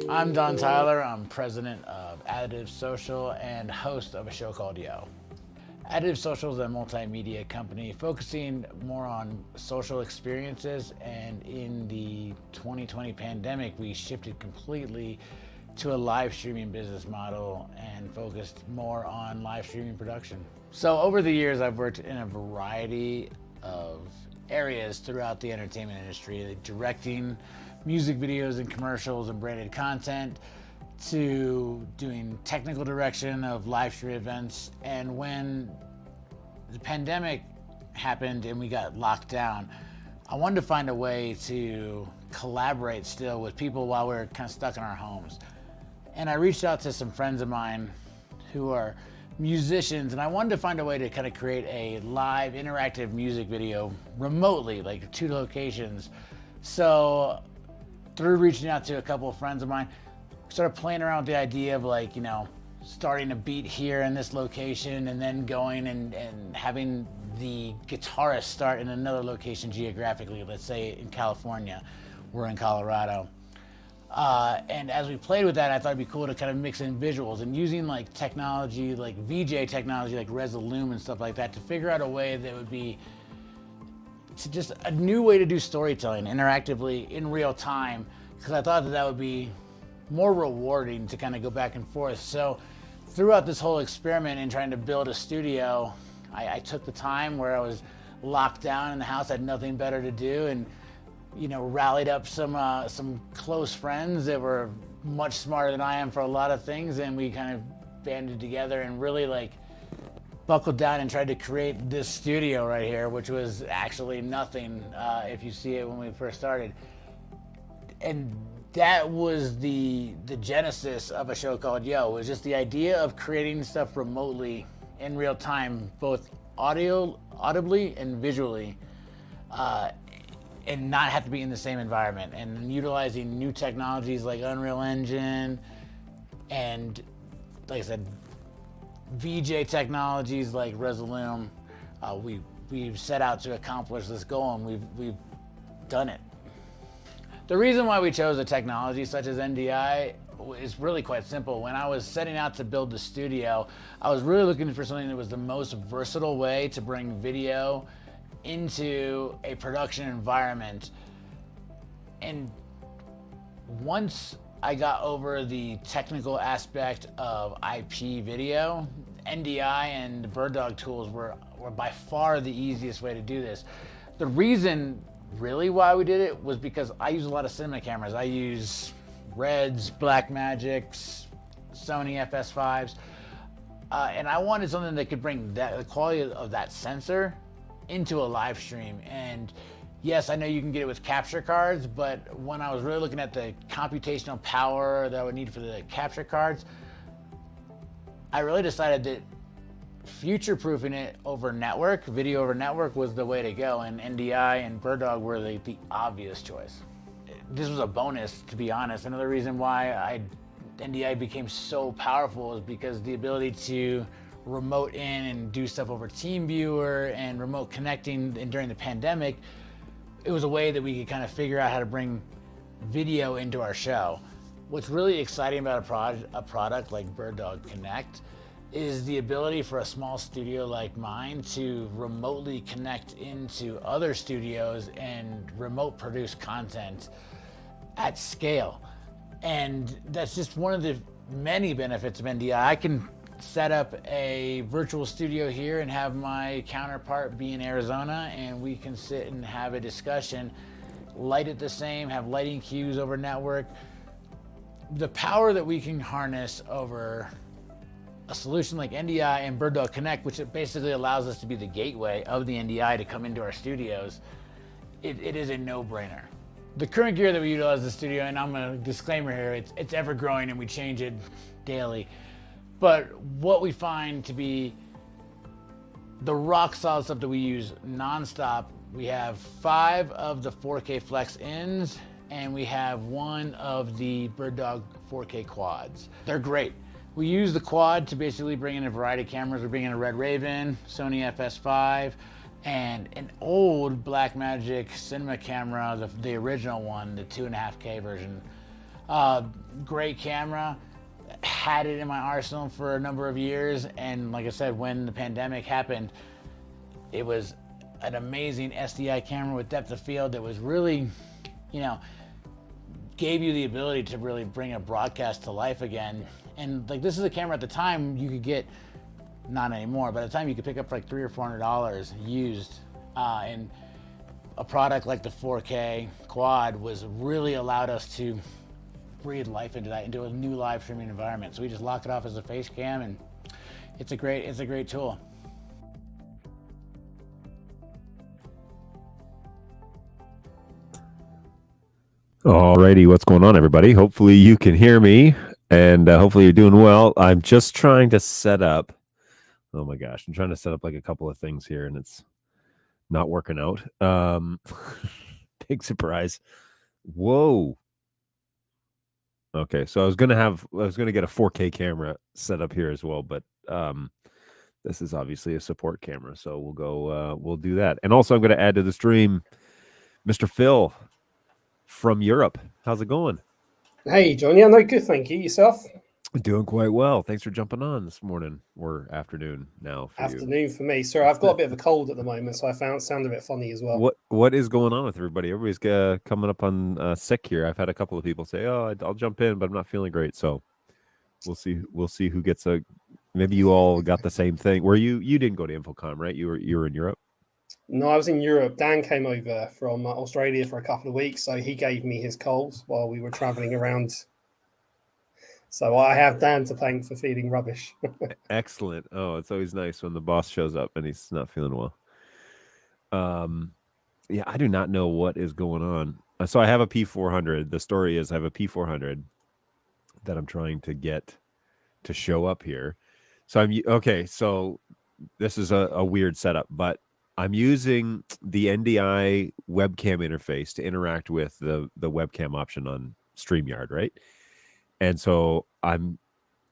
I'm Don Tyler. I'm president of Additive Social and host of a show called Yo. Additive Social is a multimedia company focusing more on social experiences, and in the 2020 pandemic, we shifted completely to a live streaming business model and focused more on live streaming production. So over the years, I've worked in a variety of areas throughout the entertainment industry, like directing music videos and commercials and branded content, to doing technical direction of live stream events. And when the pandemic happened and we got locked down, I wanted to find a way to collaborate still with people while we were kind of stuck in our homes. And I reached out to some friends of mine who are musicians, and I wanted to find a way to kind of create a live interactive music video remotely, like 2 locations. So through reaching out to a couple of friends of mine, started playing around with the idea of, like, starting a beat here in this location and then going and having the guitarist start in another location geographically, let's say in California. We're in Colorado. And as we played with that, I thought it'd be cool to kind of mix in visuals and using like technology, like VJ technology, like Resolume and stuff like that, to figure out a way that would be just a new way to do storytelling interactively in real time, because I thought that would be more rewarding to kind of go back and forth. So throughout this whole experiment in trying to build a studio, I took the time where I was locked down in the house, had nothing better to do, and rallied up some close friends that were much smarter than I am for a lot of things, and we kind of banded together and really buckled down and tried to create this studio right here, which was actually nothing if you see it when we first started. And that was the genesis of a show called Yo. It was just the idea of creating stuff remotely in real time, both audibly and visually, and not have to be in the same environment, and utilizing new technologies like Unreal Engine and, like I said, VJ technologies like Resolume. We've set out to accomplish this goal, and we've done it. The reason why we chose a technology such as NDI is really quite simple. When I was setting out to build the studio, I was really looking for something that was the most versatile way to bring video into a production environment. And once I got over the technical aspect of IP video, NDI and BirdDog tools were by far the easiest way to do this. The reason really why we did it was because I use a lot of cinema cameras. I use Reds, Blackmagics, Sony FS5s, and I wanted something that could bring the quality of that sensor into a live stream. And yes, I know you can get it with capture cards, but when I was really looking at the computational power that I would need for the capture cards, I really decided that future-proofing it over network, video over network, was the way to go, and NDI and BirdDog were the obvious choice. This was a bonus, to be honest. Another reason why NDI became so powerful is because the ability to remote in and do stuff over TeamViewer and remote connecting, and during the pandemic, it was a way that we could kind of figure out how to bring video into our show. What's really exciting about a product like BirdDog Connect is the ability for a small studio like mine to remotely connect into other studios and remote produce content at scale. And that's just one of the many benefits of NDI. I can set up a virtual studio here and have my counterpart be in Arizona, and we can sit and have a discussion, light it the same, have lighting cues over network. The power that we can harness over a solution like NDI and BirdDog Connect, which it basically allows us to be the gateway of the NDI to come into our studios, it is a no-brainer. The current gear that we utilize in the studio, and I'm a disclaimer here, it's ever growing and we change it daily. But what we find to be the rock solid stuff that we use nonstop, we have 5 of the 4K Flex ins, and we have 1 of the BirdDog 4K quads. They're great. We use the quad to basically bring in a variety of cameras. We're bringing in a Red Raven, Sony FS5, and an old Blackmagic cinema camera, the original one, the 2.5K version. Great camera. Had it in my arsenal for a number of years, and like I said, when the pandemic happened, it was an amazing SDI camera with depth of field that was really, gave you the ability to really bring a broadcast to life again. And like, this is a camera at the time you could get, not anymore, but at the time you could pick up for like $300 or $400 used. And a product like the 4K quad was really allowed us to breathe life into that, into a new live streaming environment. So we just locked it off as a face cam, and it's a great tool. Alrighty, what's going on, everybody? Hopefully you can hear me, and hopefully you're doing well. I'm just trying to set up. Oh my gosh, I'm trying to set up like a couple of things here, and it's not working out. Big surprise. Whoa. Okay, so I was gonna get a 4K camera set up here as well, but this is obviously a support camera, so we'll do that. And also, I'm gonna add to the stream Mr. Phill from Europe. How's it going? Hey, John. Yeah, no, good. Thank you. Yourself? Doing quite well. Thanks for jumping on this morning or afternoon now. Afternoon for me. Sorry, I've got a bit of a cold at the moment, so I sound a bit funny as well. What is going on with everybody? Everybody's coming up on sick here. I've had a couple of people say, "Oh, I'll jump in, but I'm not feeling great." So we'll see. We'll see who gets a. Maybe you all got the same thing. Where you didn't go to InfoComm, right? You were in Europe. No, I was in Europe. Dan came over from Australia for a couple of weeks, so he gave me his colds while we were traveling around. So I have Dan to thank for feeling rubbish. Excellent. Oh, it's always nice when the boss shows up and he's not feeling well. Yeah, I do not know what is going on. So I have a P400. The story is I have a P400 that I'm trying to get to show up here. So okay. So this is a weird setup, but I'm using the NDI webcam interface to interact with the webcam option on StreamYard, right? And so I'm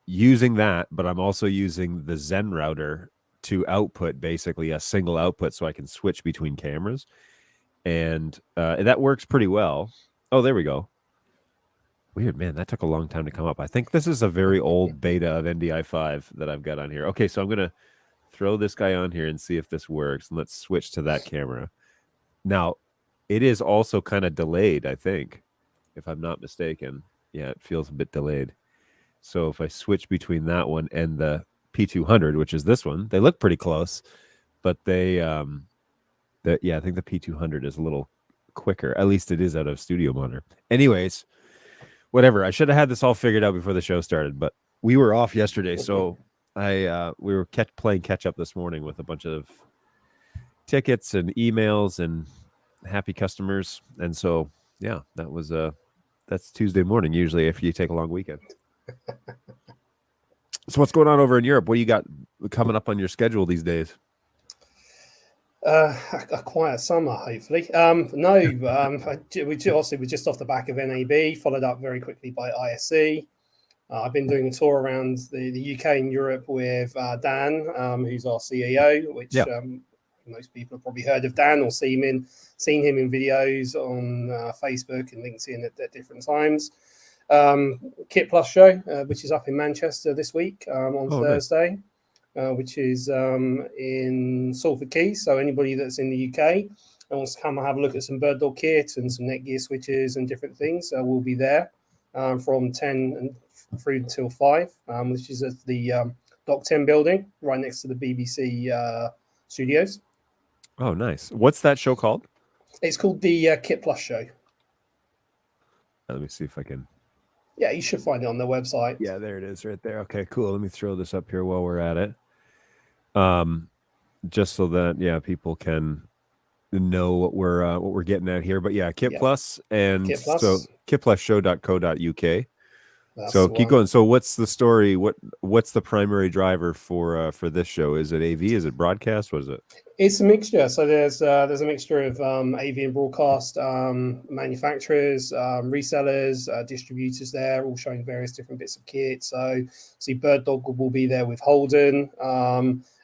using that, but I'm also using the Zen router to output basically a single output so I can switch between cameras. And that works pretty well. Oh, there we go. Weird, man. That took a long time to come up. I think this is a very old beta of NDI 5 that I've got on here. Okay, so I'm going to throw this guy on here and see if this works. And let's switch to that camera. Now, it is also kind of delayed, I think, if I'm not mistaken. Yeah, it feels a bit delayed. So if I switch between that one and the P200, which is this one, they look pretty close, but I think the P200 is a little quicker. At least it is out of Studio Monitor. Anyways, whatever. I should have had this all figured out before the show started, but we were off yesterday, so we were playing catch up this morning with a bunch of tickets and emails and happy customers, and so yeah, that's Tuesday morning usually if you take a long weekend. So what's going on over in Europe? What do you got coming up on your schedule these days? A quiet summer, hopefully. We're just off the back of NAB, followed up very quickly by ISE. I've been doing a tour around the UK and Europe with Dan, who's our CEO, which most people have probably heard of Dan or seen him in videos on Facebook and LinkedIn at different times. Kit Plus show, which is up in Manchester this week on Thursday, which is in Salford Keys. So anybody that's in the UK and wants to come and have a look at some BirdDog kit and some Netgear switches and different things, will be there from 10 and through until 5, which is at the Dock 10 building right next to the BBC studios. Oh, nice. What's that show called? It's called the Kit Plus show. Let me see if I can. Yeah, you should find it on their website. Yeah, there it is right there. Okay, cool. Let me throw this up here while we're at it. Just so that people can know what we're getting at here. But yeah, Kit Plus and Kit Plus. So kitplusshow.co.uk. So keep going. So what's the story? What's the primary driver for this show? Is it AV? Is it broadcast? What is it? It's a mixture. So there's a mixture of AV and broadcast manufacturers, resellers, distributors there, all showing various different bits of kit. So see, BirdDog will be there with Holden,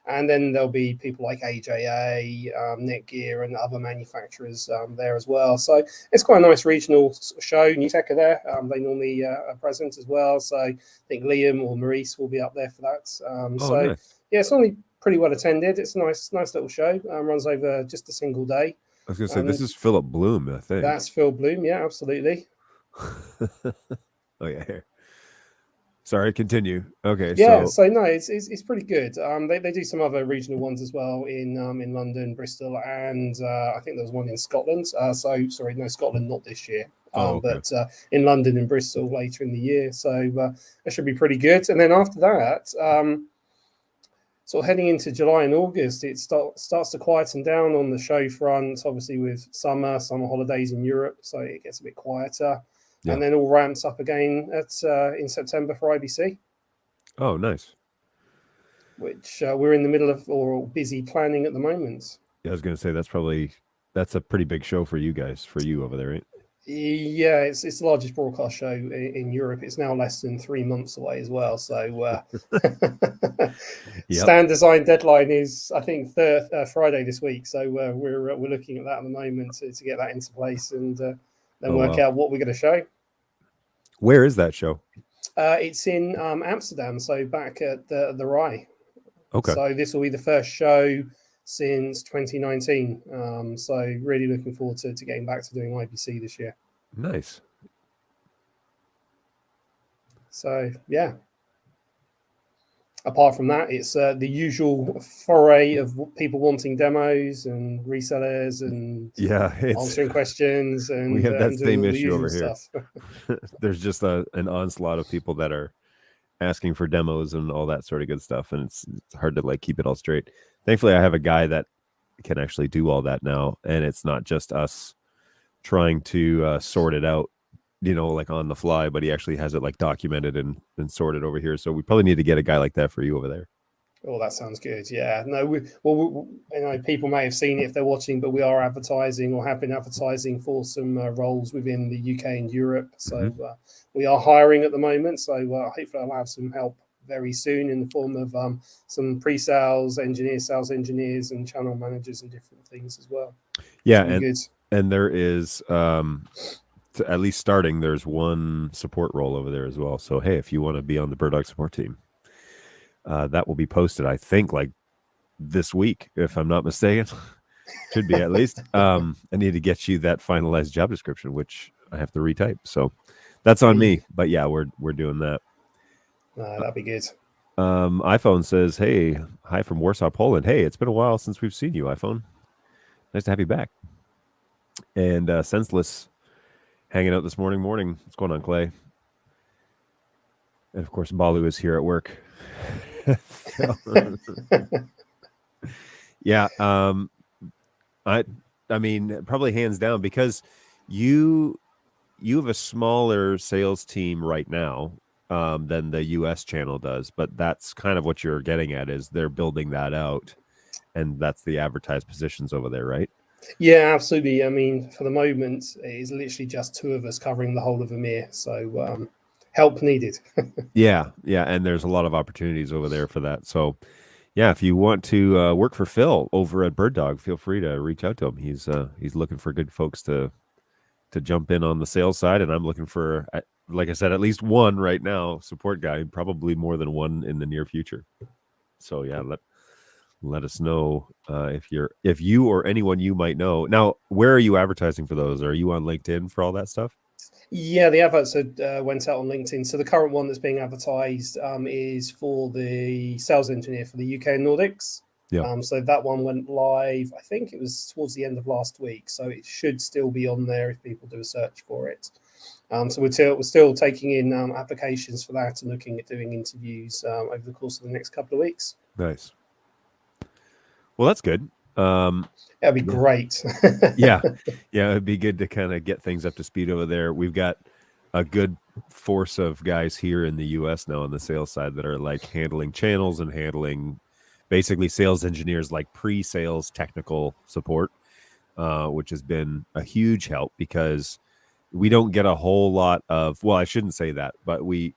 And then there'll be people like AJA, Netgear, and other manufacturers there as well. So it's quite a nice regional show. New Tech are there. They normally are present as well. So I think Liam or Maurice will be up there for that. Nice. Yeah, it's normally pretty well attended. It's a nice little show. Runs over just a single day. I was going to say, this is Philip Bloom, I think. That's Phill Bloom. Yeah, absolutely. Oh, yeah, here. Sorry, continue. Okay. Yeah, so no, it's pretty good. They do some other regional ones as well in London, Bristol, and I think there was one in Scotland. Scotland not this year, okay. but in London and Bristol later in the year. So that should be pretty good. And then after that, sort of heading into July and August, it starts to quieten down on the show front. Obviously, with summer holidays in Europe, so it gets a bit quieter. Yeah. And then all ramps up again in September for IBC. Oh, nice. Which we're in the middle of or busy planning at the moment. Yeah, I was going to say that's a pretty big show for you guys, for you over there, right? Yeah, it's the largest broadcast show in Europe. It's now less than 3 months away as well. So Stand design deadline is, I think, Friday this week. So we're looking at that at the moment to get that into place and then work out what we're going to show. Where is that show? It's in Amsterdam, so back at the RAI. Okay. So this will be the first show since 2019. So really looking forward to getting back to doing IBC this year. Nice. So, yeah. Apart from that, it's the usual foray of people wanting demos and resellers and answering questions. And we have that same issue over here. There's just an onslaught of people that are asking for demos and all that sort of good stuff, and it's hard to keep it all straight. Thankfully, I have a guy that can actually do all that now, and it's not just us trying to sort it out, on the fly, but he actually has it documented and sorted over here. So we probably need to get a guy like that for you over there. Oh, that sounds good. Yeah. No, people may have seen it if they're watching, but we are advertising or have been advertising for some roles within the UK and Europe. So we are hiring at the moment. So hopefully I'll have some help very soon in the form of some pre-sales engineers, sales engineers, and channel managers and different things as well. Yeah. And there is, at least starting, there's one support role over there as well. So, hey, if you want to be on the BirdDog support team, that will be posted, I think, this week, if I'm not mistaken. Should be at least. I need to get you that finalized job description, which I have to retype. So that's on me. But yeah, we're doing that. That'd be good. iPhone says, hey, hi from Warsaw, Poland. Hey, it's been a while since we've seen you, iPhone. Nice to have you back. And Senseless hanging out this morning. What's going on, Clay? And of course, Balu is here at work. Yeah. I mean, probably hands down, because you have a smaller sales team right now than the US channel does, but that's kind of what you're getting at, is they're building that out, and that's the advertised positions over there, right? Yeah, absolutely. I mean, for the moment, it's literally just two of us covering the whole of EMEA. So help needed. Yeah. And there's a lot of opportunities over there for that. So yeah, if you want to work for Phill over at BirdDog, feel free to reach out to him. He's looking for good folks to jump in on the sales side. And I'm looking for, like I said, at least one right now, support guy, probably more than one in the near future. So yeah, let us know if you or anyone you might know. Now, where are you advertising for those? Are you on LinkedIn for all that stuff? Yeah, the adverts went out on LinkedIn. So the current one that's being advertised is for the sales engineer for the UK and Nordics. Yeah. So that one went live, I think it was towards the end of last week. So it should still be on there if people do a search for it. So we're still taking in applications for that and looking at doing interviews over the course of the next couple of weeks. Nice. Well, that's good. That'd be great. Yeah, it'd be good to kind of get things up to speed over there. We've got a good force of guys here in the US now on the sales side that are handling channels and handling basically sales engineers, pre-sales technical support, which has been a huge help, because we don't get a whole lot of, well, I shouldn't say that, but we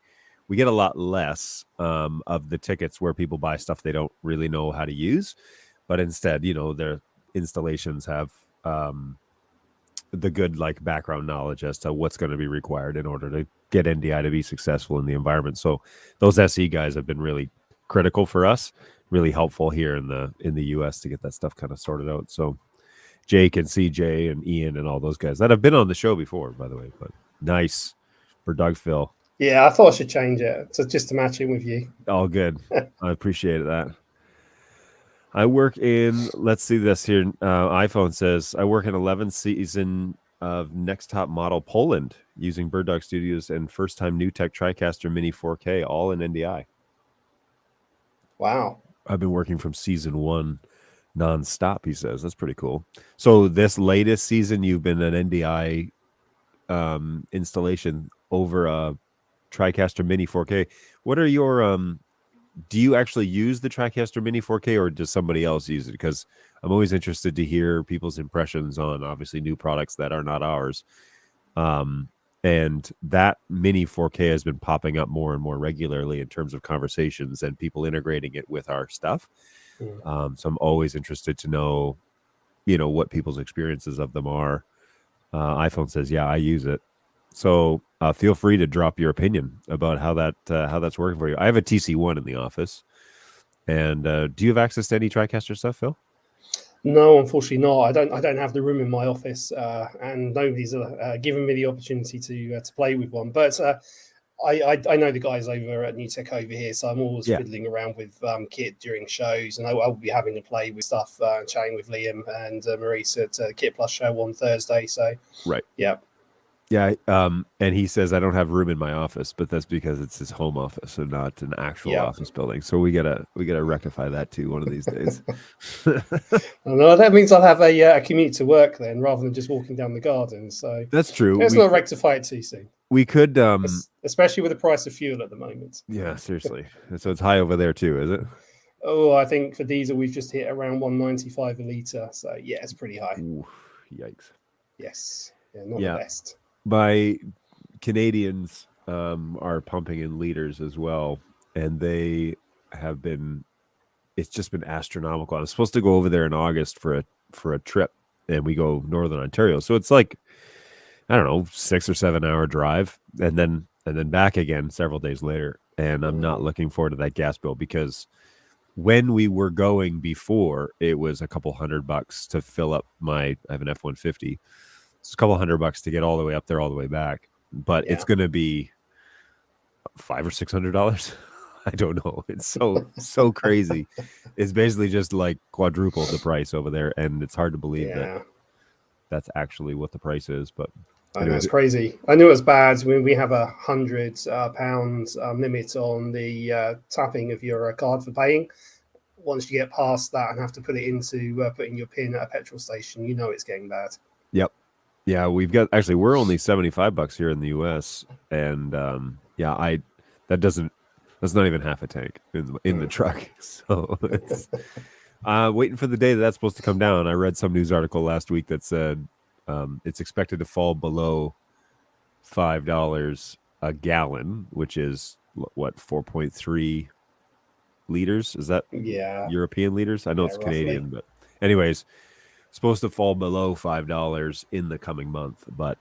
we get a lot less of the tickets where people buy stuff they don't really know how to use, but instead, their installations have the good like background knowledge as to what's going to be required in order to get NDI to be successful in the environment. So those SE guys have been really critical for us, really helpful here in the US to get that stuff kind of sorted out. So Jake and CJ and Ian and all those guys that have been on the show before, by the way, but nice for Doug Phill. Yeah, I thought I should change it just to match in with you. All good. I appreciate that. I work in, let's see this here. iPhone says, I work in 11th season of Next Top Model Poland using BirdDog Studios and first time New Tech TriCaster Mini 4K, all in NDI. Wow. I've been working from season 1 nonstop, he says. That's pretty cool. So this latest season, you've been an NDI installation over a TriCaster Mini 4K. What are your do you actually use the TriCaster Mini 4K or does somebody else use it? Because I'm always interested to hear people's impressions on obviously new products that are not ours. And that Mini 4K has been popping up more and more regularly in terms of conversations and people integrating it with our stuff. So I'm always interested to know, what people's experiences of them are. iPhone says, yeah, I use it. So feel free to drop your opinion about how that's working for you. I have a TC1 in the office. And do you have access to any TriCaster stuff, Phill? No, unfortunately not. I don't have the room in my office, and nobody's given me the opportunity to play with one. But I know the guys over at New Tech over here, so I'm always fiddling around with kit during shows, and I will be having to play with stuff, chatting with Liam and Maurice at Kit Plus Show on Thursday. So right, yeah. Yeah, and he says I don't have room in my office, but that's because it's his home office and not an actual office building. So we gotta rectify that too one of these days. No, that means I'll have a commute to work then, rather than just walking down the garden. So that's true. Let's not rectify it too soon. We could, especially with the price of fuel at the moment. Yeah, seriously. So it's high over there too, is it? Oh, I think for diesel we've just hit around 195 a litre. So yeah, it's pretty high. Ooh, yikes. Yes, not the best. My Canadians are pumping in liters as well, and they have been. It's just been astronomical. I'm supposed to go over there in August for a trip, and we go Northern Ontario. So it's like, I don't know, 6 or 7 hour drive, and then back again several days later. And I'm not looking forward to that gas bill because when we were going before, it was a couple $100 to fill up I have an F-150. It's a couple $100 to get all the way up there, all the way back, but it's going to be $500 or $600. I don't know. It's so crazy. It's basically just like quadrupled the price over there, and it's hard to believe that that's actually what the price is. But anyway, that's crazy. I knew it was bad when we have £100 limit on the tapping of your card for paying. Once you get past that and have to put it into putting your PIN at a petrol station, it's getting bad. Yep. Yeah, we're only $75 here in the US, and that's not even half a tank in the truck. So it's waiting for the day that's supposed to come down. I read some news article last week that said it's expected to fall below $5 a gallon, which is what 4.3 liters. Is that European liters? I know it's Canadian, but anyways. Supposed to fall below $5 in the coming month, but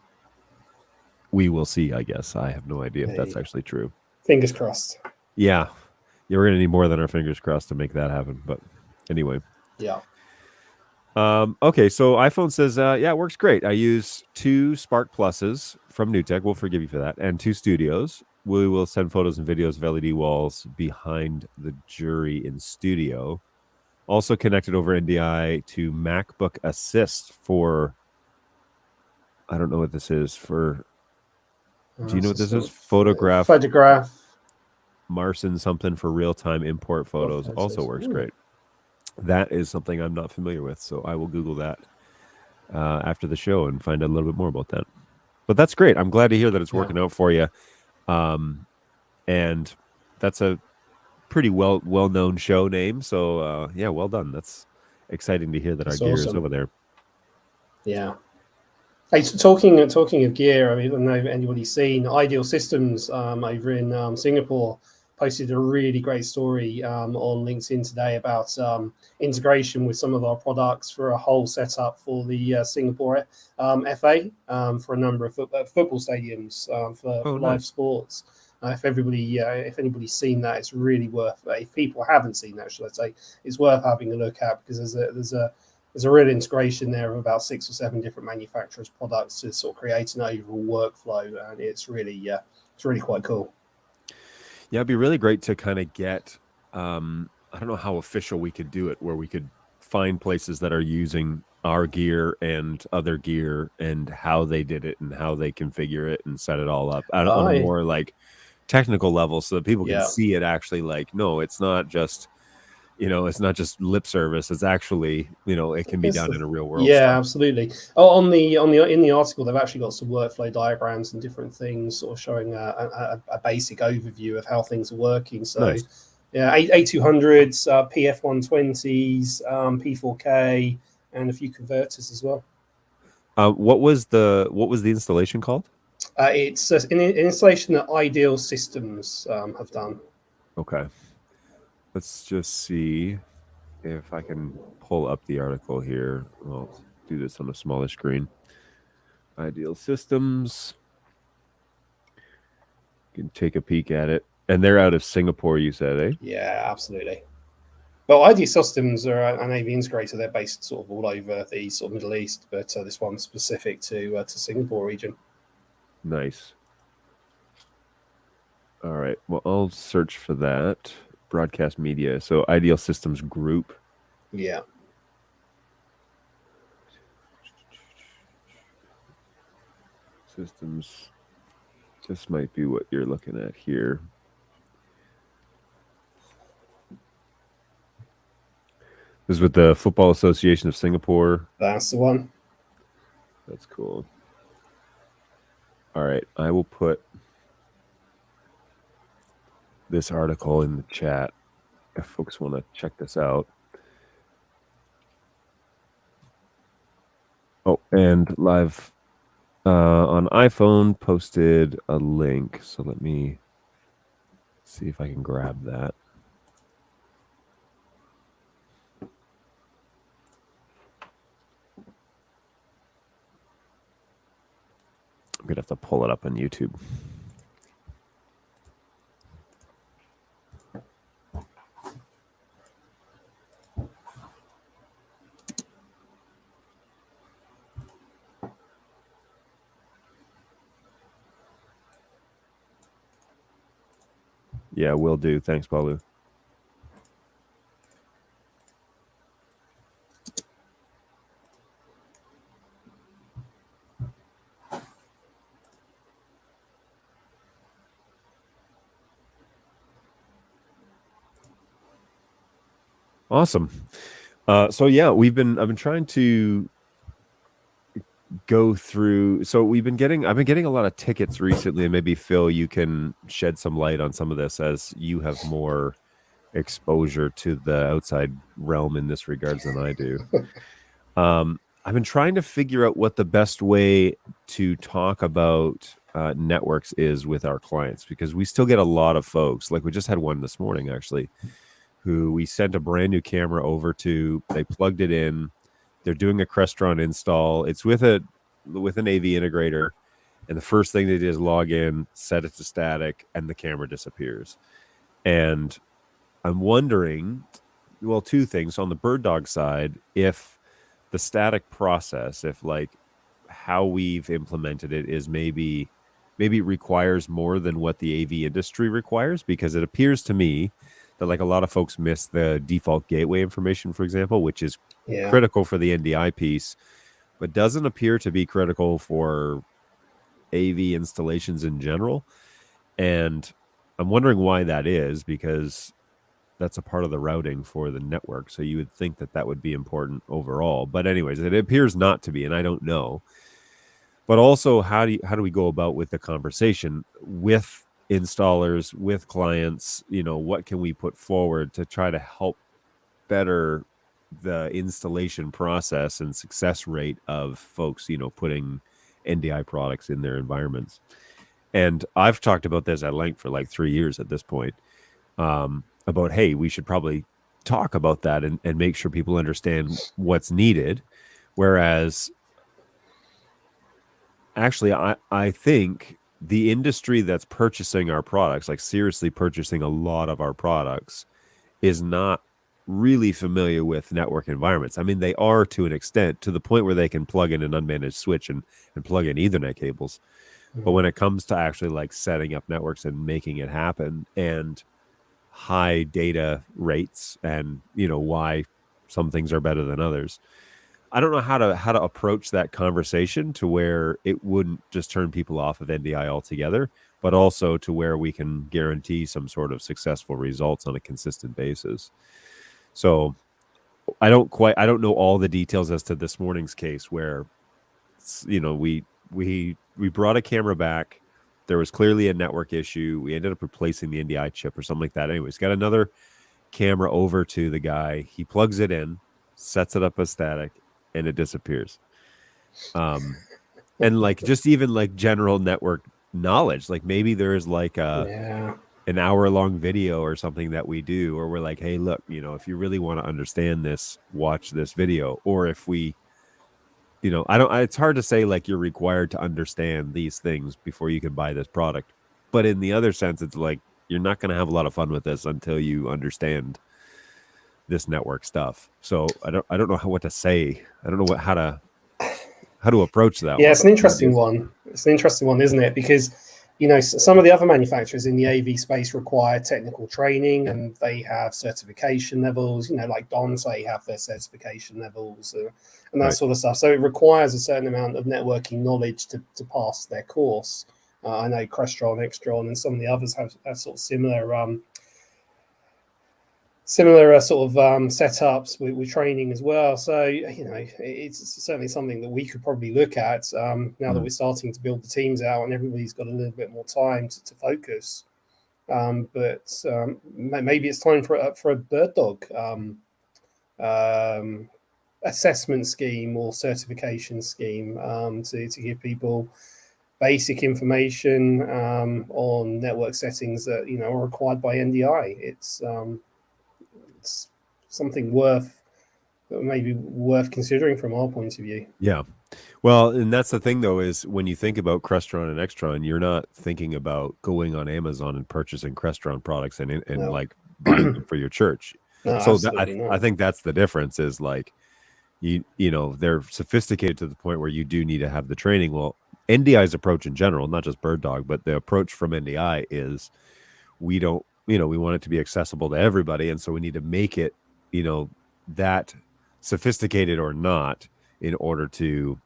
we will see, I guess. I have no idea if that's actually true. Fingers crossed. Yeah, we're going to need more than our fingers crossed to make that happen, but anyway. Yeah. Okay, so iPhone says, it works great. I use 2 Spark Pluses from New Tech. We'll forgive you for that. And 2 Studios. We will send photos and videos of LED walls behind the jury in studio. Also connected over NDI to MacBook Assist for, I don't know what this is for. Do you know what this is? Photograph. Marson something for real-time import photos. Also works great. That is something I'm not familiar with, so I will Google that after the show and find out a little bit more about that. But that's great. I'm glad to hear that it's working out for you. And that's a pretty well-known show name, so well done. That's exciting to hear that our gear is over there. Yeah, Hey, so talking of gear, I mean, I don't know if anybody's seen Ideal Systems over in Singapore posted a really great story on LinkedIn today about integration with some of our products for a whole setup for the Singapore FA for a number of football stadiums Oh, for live nice. sports. If anybody's seen that, it's really worth. If people haven't seen that, should I say, it's worth having a look at because there's a real integration there of about 6 or 7 different manufacturers' products to sort of create an overall workflow, and it's really quite cool. Yeah, it'd be really great to kind of get. I don't know how official we could do it, where we could find places that are using our gear and other gear and how they did it and how they configure it and set it all up on a more like technical level, so that people can see it actually. Like, no, it's not just it's not just lip service. It's actually, it can be done in a real world. Yeah, absolutely. Oh, in the article, they've actually got some workflow diagrams and different things, sort of showing a basic overview of how things are working. So, nice. Yeah, A200s, PF120s, P4K, and a few converters as well. What was the installation called? It's an installation that Ideal Systems have done. Okay. Let's just see if I can pull up the article here. I'll do this on a smaller screen. Ideal Systems. You can take a peek at it. And they're out of Singapore, you said, eh? Yeah, absolutely. Well, Ideal Systems are an AV integrator. They're based sort of all over the sort of Middle East, but this one's specific to Singapore region. Nice. All right. Well, I'll search for that. Broadcast media. So Ideal Systems Group. Yeah. Systems. This might be what you're looking at here. This is with the Football Association of Singapore. That's the one. That's cool. All right. I will put this article in the chat if folks want to check this out. Oh, and live on iPhone posted a link. So let me see if I can grab that. I'm going to have to pull it up on YouTube. Yeah, will do. Thanks, Balu. Awesome. So yeah, I've been trying to go through. So I've been getting a lot of tickets recently, and maybe Phil, you can shed some light on some of this as you have more exposure to the outside realm in this regards than I do. I've been trying to figure out what the best way to talk about networks is with our clients, because we still get a lot of folks, like we just had one this morning actually, who we sent a brand new camera over to. They plugged it in. They're doing a Crestron install. It's with an AV integrator, and the first thing they did is log in, set it to static, and the camera disappears. And I'm wondering, well, two things. On the BirdDog side, if the static process, if like how we've implemented it is maybe requires more than what the AV industry requires, because it appears to me that like a lot of folks miss the default gateway information, for example, which is critical for the NDI piece, but doesn't appear to be critical for AV installations in general. And I'm wondering why that is, because that's a part of the routing for the network. So you would think that would be important overall. But anyways, it appears not to be, and I don't know. But also, how do we go about with the conversation with installers, with clients? What can we put forward to try to help better the installation process and success rate of folks, putting NDI products in their environments. And I've talked about this at length for like 3 years at this point, about, hey, we should probably talk about that and make sure people understand what's needed. Whereas actually, I think the industry that's purchasing our products, like seriously purchasing a lot of our products, is not really familiar with network environments. I mean, they are to an extent, to the point where they can plug in an unmanaged switch and plug in Ethernet cables. But when it comes to actually like setting up networks and making it happen, and high data rates, and why some things are better than others, I don't know how to approach that conversation to where it wouldn't just turn people off of NDI altogether, but also to where we can guarantee some sort of successful results on a consistent basis. So I don't know all the details as to this morning's case, where we brought a camera back. There was clearly a network issue. We ended up replacing the NDI chip or something like that. Anyways, got another camera over to the guy. He plugs it in, sets it up as static, and it disappears. And like, just even like general network knowledge, like maybe there's like an hour-long video or something that we do, or we're like, hey, look, if you really want to understand this, watch this video. Or if we, it's hard to say like you're required to understand these things before you can buy this product. But in the other sense, it's like, you're not going to have a lot of fun with this until you understand this network stuff. So I don't know what to say. I don't know how to approach that. Yeah, it's an interesting one. It's an interesting one, isn't it? Because some of the other manufacturers in the AV space require technical training, and they have certification levels. Like Dante have their certification levels and that sort of stuff. So it requires a certain amount of networking knowledge to pass their course. I know Crestron, Extron, and some of the others have sort of similar setups with training as well. So it's certainly something that we could probably look at now that we're starting to build the teams out and everybody's got a little bit more time to focus. But maybe it's time for a BirdDog assessment scheme or certification scheme to give people basic information on network settings that are required by NDI. It's something maybe worth considering from our point of view. Yeah. Well, and that's the thing though, is when you think about Crestron and Extron, you're not thinking about going on Amazon and purchasing Crestron products and like buying them for your church. No, so I think that's the difference, is like, they're sophisticated to the point where you do need to have the training. Well, NDI's approach in general, not just BirdDog, but the approach from NDI is we don't, we want it to be accessible to everybody. And so we need to make it, that sophisticated or not, in order to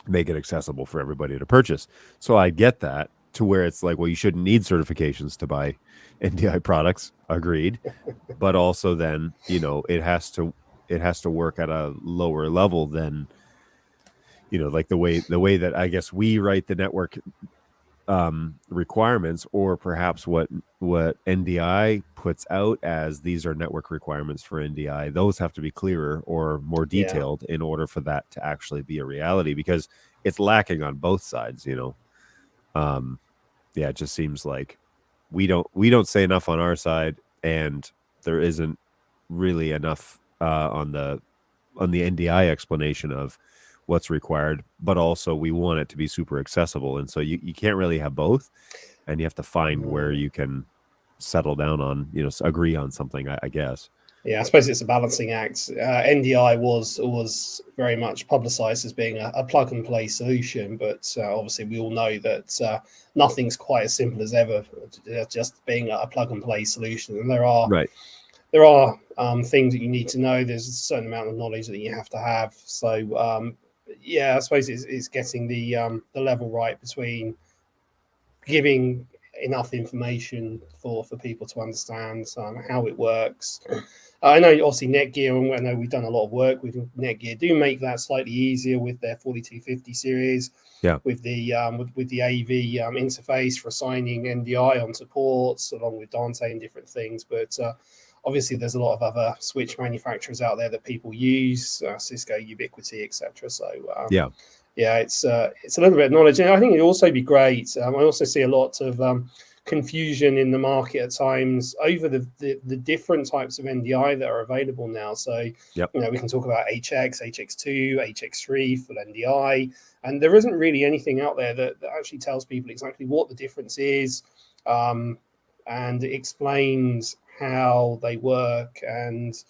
make it accessible for everybody to purchase. So I get that, to where it's like, well, you shouldn't need certifications to buy NDI products. Agreed. But also then, it has to work at a lower level than, like the way that I guess we write the network requirements, or perhaps what NDI puts out as these are network requirements for NDI. Those have to be clearer or more detailed in order for that to actually be a reality, because it's lacking on both sides. It just seems like we don't say enough on our side, and there isn't really enough on the NDI explanation of what's required, but also we want it to be super accessible. And so you can't really have both, and you have to find where you can settle down on, agree on something, I guess. Yeah, I suppose it's a balancing act. NDI was very much publicized as being a plug and play solution, but obviously we all know that nothing's quite as simple as ever just being a plug and play solution. And there are things that you need to know. There's a certain amount of knowledge that you have to have. So I suppose it's getting the level right between giving enough information for people to understand how it works. I know obviously Netgear, and I know we've done a lot of work with Netgear, do make that slightly easier with their 4250 series. With the with the AV interface for assigning NDI onto ports, along with Dante and different things. But obviously, there's a lot of other switch manufacturers out there that people use, Cisco, Ubiquiti, etc. So yeah, it's a little bit of knowledge, and I think it'd also be great. I also see a lot of confusion in the market at times over the different types of NDI that are available now. So, Yep. we can talk about HX, HX2, HX3, full NDI, and there isn't really anything out there that actually tells people exactly what the difference is, and explains how they work and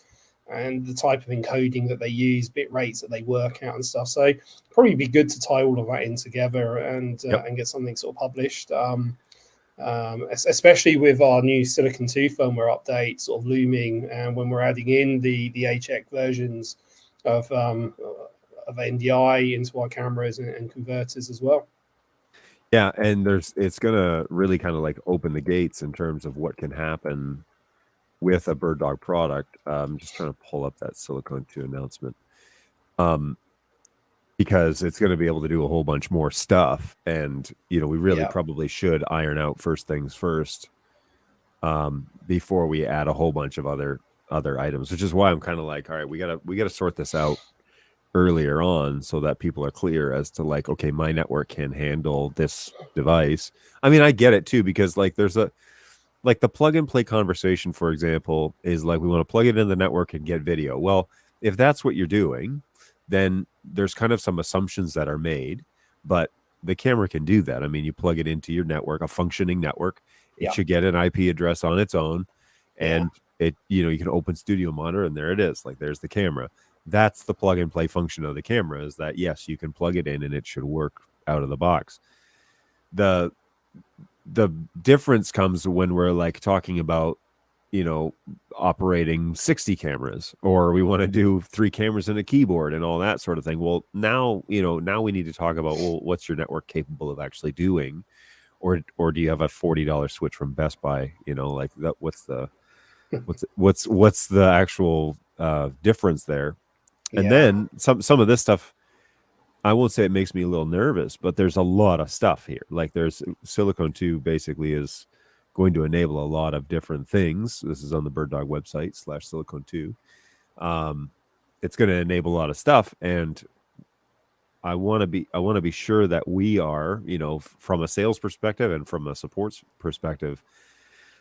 the type of encoding that they use, bit rates that they work out and stuff. So probably be good to tie all of that in together and get something sort of published. Especially with our new Silicon 2 firmware update sort of looming, and when we're adding in the HX versions of NDI into our cameras and converters as well. Yeah, and it's gonna really kind of like open the gates in terms of what can happen with a BirdDog product. I'm just trying to pull up that Silicon 2 announcement. Because it's going to be able to do a whole bunch more stuff, and we really probably should iron out first things first before we add a whole bunch of other items, which is why I'm kind of like, all right, we gotta sort this out earlier on so that people are clear as to like, okay, my network can handle this device. I mean, I get it too, because like there's like the plug and play conversation, for example, is like we want to plug it in the network and get video. Well, if that's what you're doing, then there's kind of some assumptions that are made, but the camera can do that. I mean, you plug it into your network, a functioning network, it should get an IP address on its own, and it, you can open Studio Monitor and there it is. Like there's the camera. That's the plug and play function of the camera, is that yes, you can plug it in and it should work out of the box. The difference comes when we're like talking about operating 60 cameras, or we want to do 3 cameras and a keyboard and all that sort of thing. Well, now we need to talk about, well, what's your network capable of actually doing, or do you have a $40 switch from Best Buy? Like that. What's the actual difference there? And then some of this stuff, I won't say it makes me a little nervous, but there's a lot of stuff here. Like there's Silicon 2 basically is going to enable a lot of different things. This is on the BirdDog website /Silicon 2. It's going to enable a lot of stuff, and I want to be sure that we are, from a sales perspective and from a support perspective,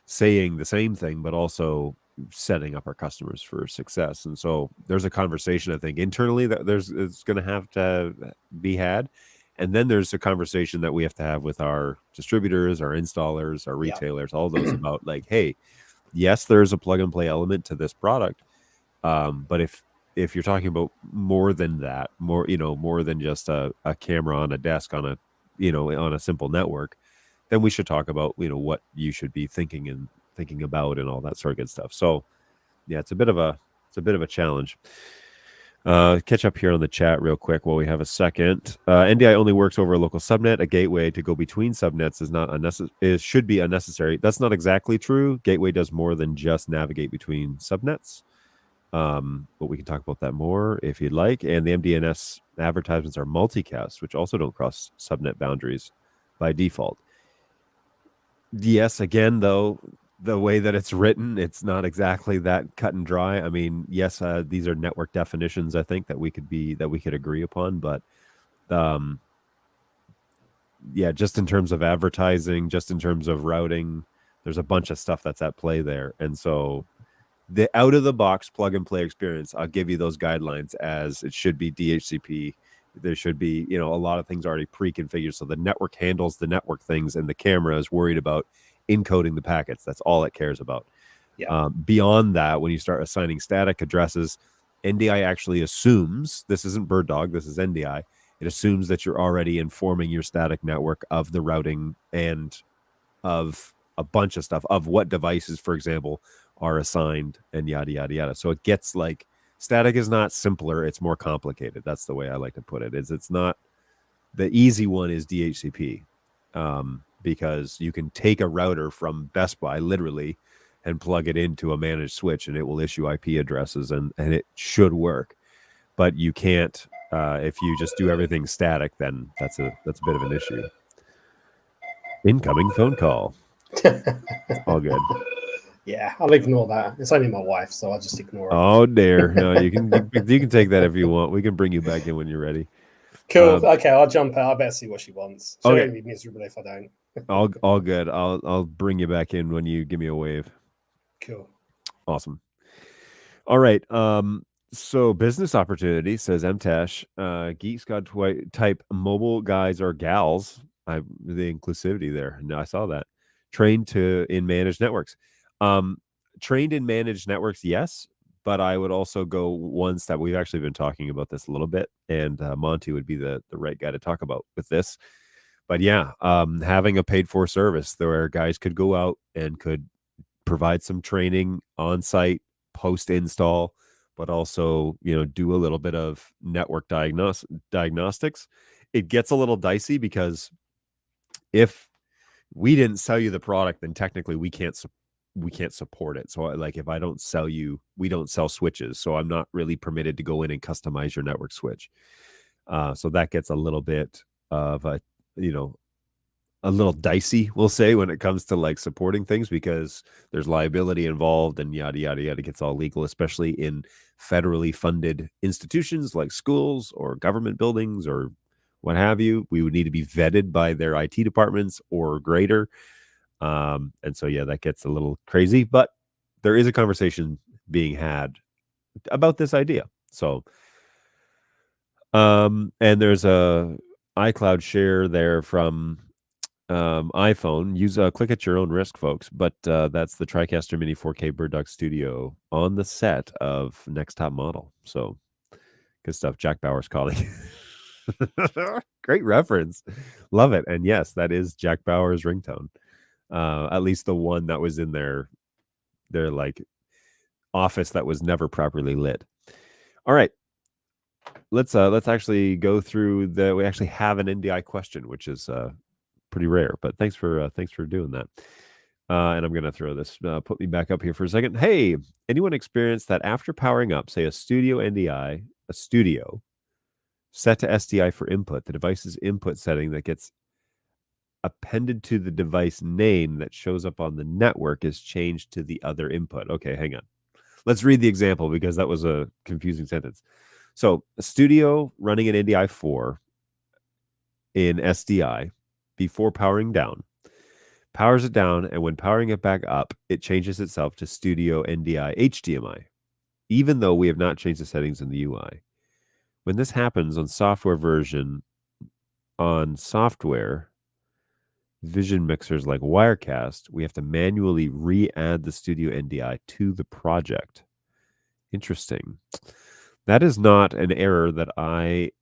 saying the same thing, but also setting up our customers for success. And so there's a conversation, I think, internally that it's going to have to be had. And then there's a conversation that we have to have with our distributors, our installers, our retailers, all those about like, hey, yes, there's a plug and play element to this product. But if you're talking about more than that, more than just a camera on a desk on a simple network, then we should talk about, what you should be thinking about and all that sort of good stuff. So yeah, it's a bit of a challenge. Catch up here on the chat real quick while we have a second. NDI only works over a local subnet. A gateway to go between subnets is not should be unnecessary. That's not exactly true. Gateway does more than just navigate between subnets. But we can talk about that more if you'd like. And the MDNS advertisements are multicast, which also don't cross subnet boundaries by default. Yes, again, though, the way that it's written, it's not exactly that cut and dry. I mean, yes, these are network definitions, I think, that we could agree upon, but yeah, just in terms of advertising, just in terms of routing, there's a bunch of stuff that's at play there. And so the out of the box plug and play experience, I'll give you those guidelines as it should be DHCP. There should be, a lot of things already pre-configured. So the network handles the network things, and the camera is worried about encoding the packets. That's all it cares about. Beyond that, when you start assigning static addresses, NDI actually assumes, this isn't BirdDog, this is NDI. It assumes that you're already informing your static network of the routing and of a bunch of stuff, of what devices, for example, are assigned and yada, yada, yada. So it gets like, static is not simpler, it's more complicated. That's the way I like to put it. It's not, the easy one is DHCP, because you can take a router from Best Buy literally and plug it into a managed switch and it will issue IP addresses and it should work. But you can't, if you just do everything static, then that's a bit of an issue. Incoming phone call. All good. Yeah, I'll ignore that. It's only my wife, so I'll just ignore it. Oh, dear. No, you can take that if you want. We can bring you back in when you're ready. Cool. Okay, I'll jump out. I better see what she wants. She'll Okay. make me miserable if I don't. All good. I'll bring you back in when you give me a wave. Cool. Awesome. All right. So business opportunity, says MTash. Geek Squad type mobile guys or gals. The inclusivity there. No, I saw that. Trained in managed networks. Trained in managed networks, yes. But I would also go one step. We've actually been talking about this a little bit, and Monty would be the right guy to talk about with this. But yeah, having a paid for service where guys could go out and could provide some training on site, post install, but also, do a little bit of network diagnostics. It gets a little dicey because if we didn't sell you the product, then technically we can't support it. So like if I don't sell you, we don't sell switches. So I'm not really permitted to go in and customize your network switch. So that gets a little bit of a little dicey, we'll say, when it comes to like supporting things, because there's liability involved and yada, yada, yada. It gets all legal, especially in federally funded institutions like schools or government buildings or what have you. We would need to be vetted by their IT departments or greater. And so, yeah, that gets a little crazy, but there is a conversation being had about this idea. So, and there's a iCloud share there from iPhone. Use click at your own risk, folks. But that's the TriCaster Mini 4K BirdDog Studio on the set of next top model. So good stuff. Jack Bauer's calling. Great reference. Love it. And yes, that is Jack Bauer's ringtone. At least the one that was in their like office that was never properly lit. All right. Let's actually go through we actually have an NDI question, which is pretty rare, but thanks for doing that. And I'm gonna throw this, put me back up here for a second. Hey, anyone experienced that after powering up, say a studio NDI, a studio set to SDI for input, the device's input setting that gets appended to the device name that shows up on the network is changed to the other input? Okay, hang on. Let's read the example because that was a confusing sentence. So a studio running an NDI 4 in SDI before powering down, powers it down, and when powering it back up, it changes itself to Studio NDI HDMI, even though we have not changed the settings in the UI. When this happens on software vision mixers like Wirecast, we have to manually re-add the Studio NDI to the project. Interesting. That is not an error that I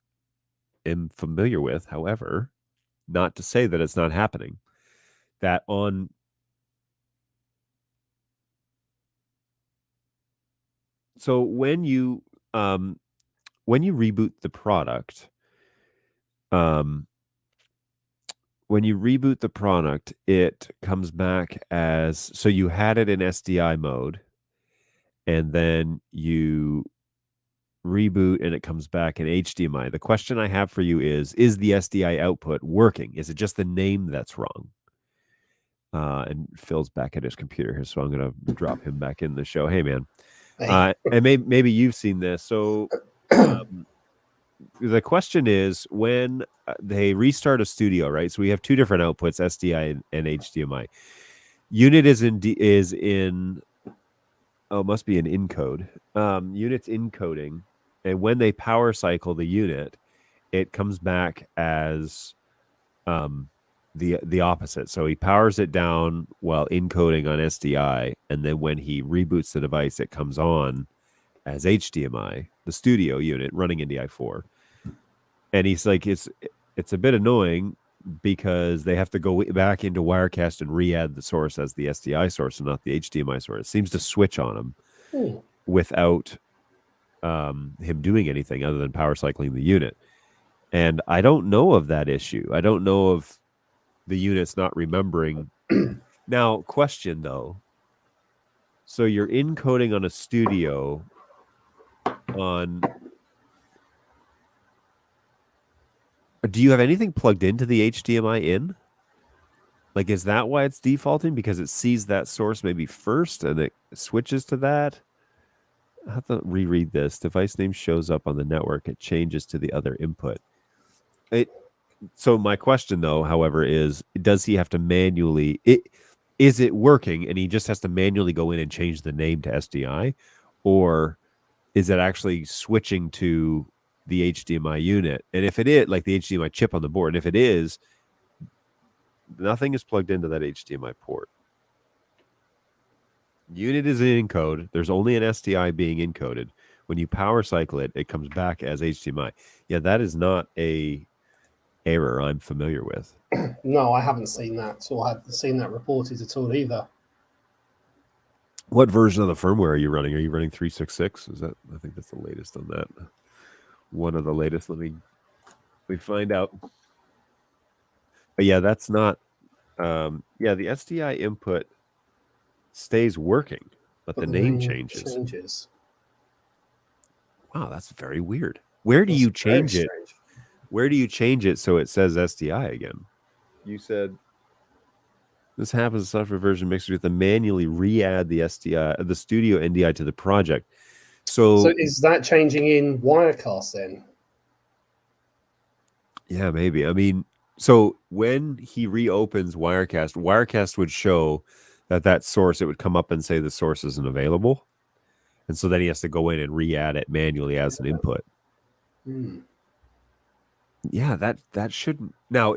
am familiar with. However, not to say that it's not happening. That on so when you reboot the product, it comes back as, so you had it in SDI mode, and then you reboot and it comes back in HDMI. The question I have for you is the SDI output working? Is it just the name that's wrong? And Phil's back at his computer here, so I'm going to drop him back in the show. Hey, man. Hey. And maybe you've seen this. So the question is, when they restart a studio, right? So we have two different outputs, SDI and HDMI. Unit is in must be an encode. Unit's encoding, and when they power cycle the unit, it comes back as the opposite. So he powers it down while encoding on SDI, and then when he reboots the device, it comes on as HDMI, the studio unit running NDI 4. And he's like, it's a bit annoying because they have to go back into Wirecast and re-add the source as the SDI source and not the HDMI source. It seems to switch on him without him doing anything other than power cycling the unit. And I don't know of that issue. I don't know of the unit's not remembering. Now, question though. So you're encoding on a studio on... Do you have anything plugged into the HDMI in? Like, is that why it's defaulting? Because it sees that source maybe first and it switches to that? I have to reread this. Device name shows up on the network. It changes to the other input. it. So my question, though, however, is: does he have to manually? Is it working, and he just has to manually go in and change the name to SDI, or is it actually switching to the HDMI unit? And if it is, like the HDMI chip on the board, and if it is, nothing is plugged into that HDMI port. Unit is in encode. There's only an SDI being encoded. When you power cycle it, it comes back as HDMI. Yeah, that is not a error I'm familiar with. No, I haven't seen that, or I haven't seen that reported at all either. What version of the firmware are you running? Are you running 366? Is that? I think that's the latest on that. One of the latest. Let me find out. But yeah, that's not. Yeah, the SDI input stays working, but the name changes. Wow, that's very weird. Where do you change it? Where do you change it so it says SDI again? You said this happens in software version mixed with the manually re-add the SDI, the studio NDI to the project. So is that changing in Wirecast then? Yeah, maybe. I mean, so when he reopens Wirecast would show that source. It would come up and say the source isn't available. And so then he has to go in and re-add it manually as an input. Yeah, that shouldn't. Now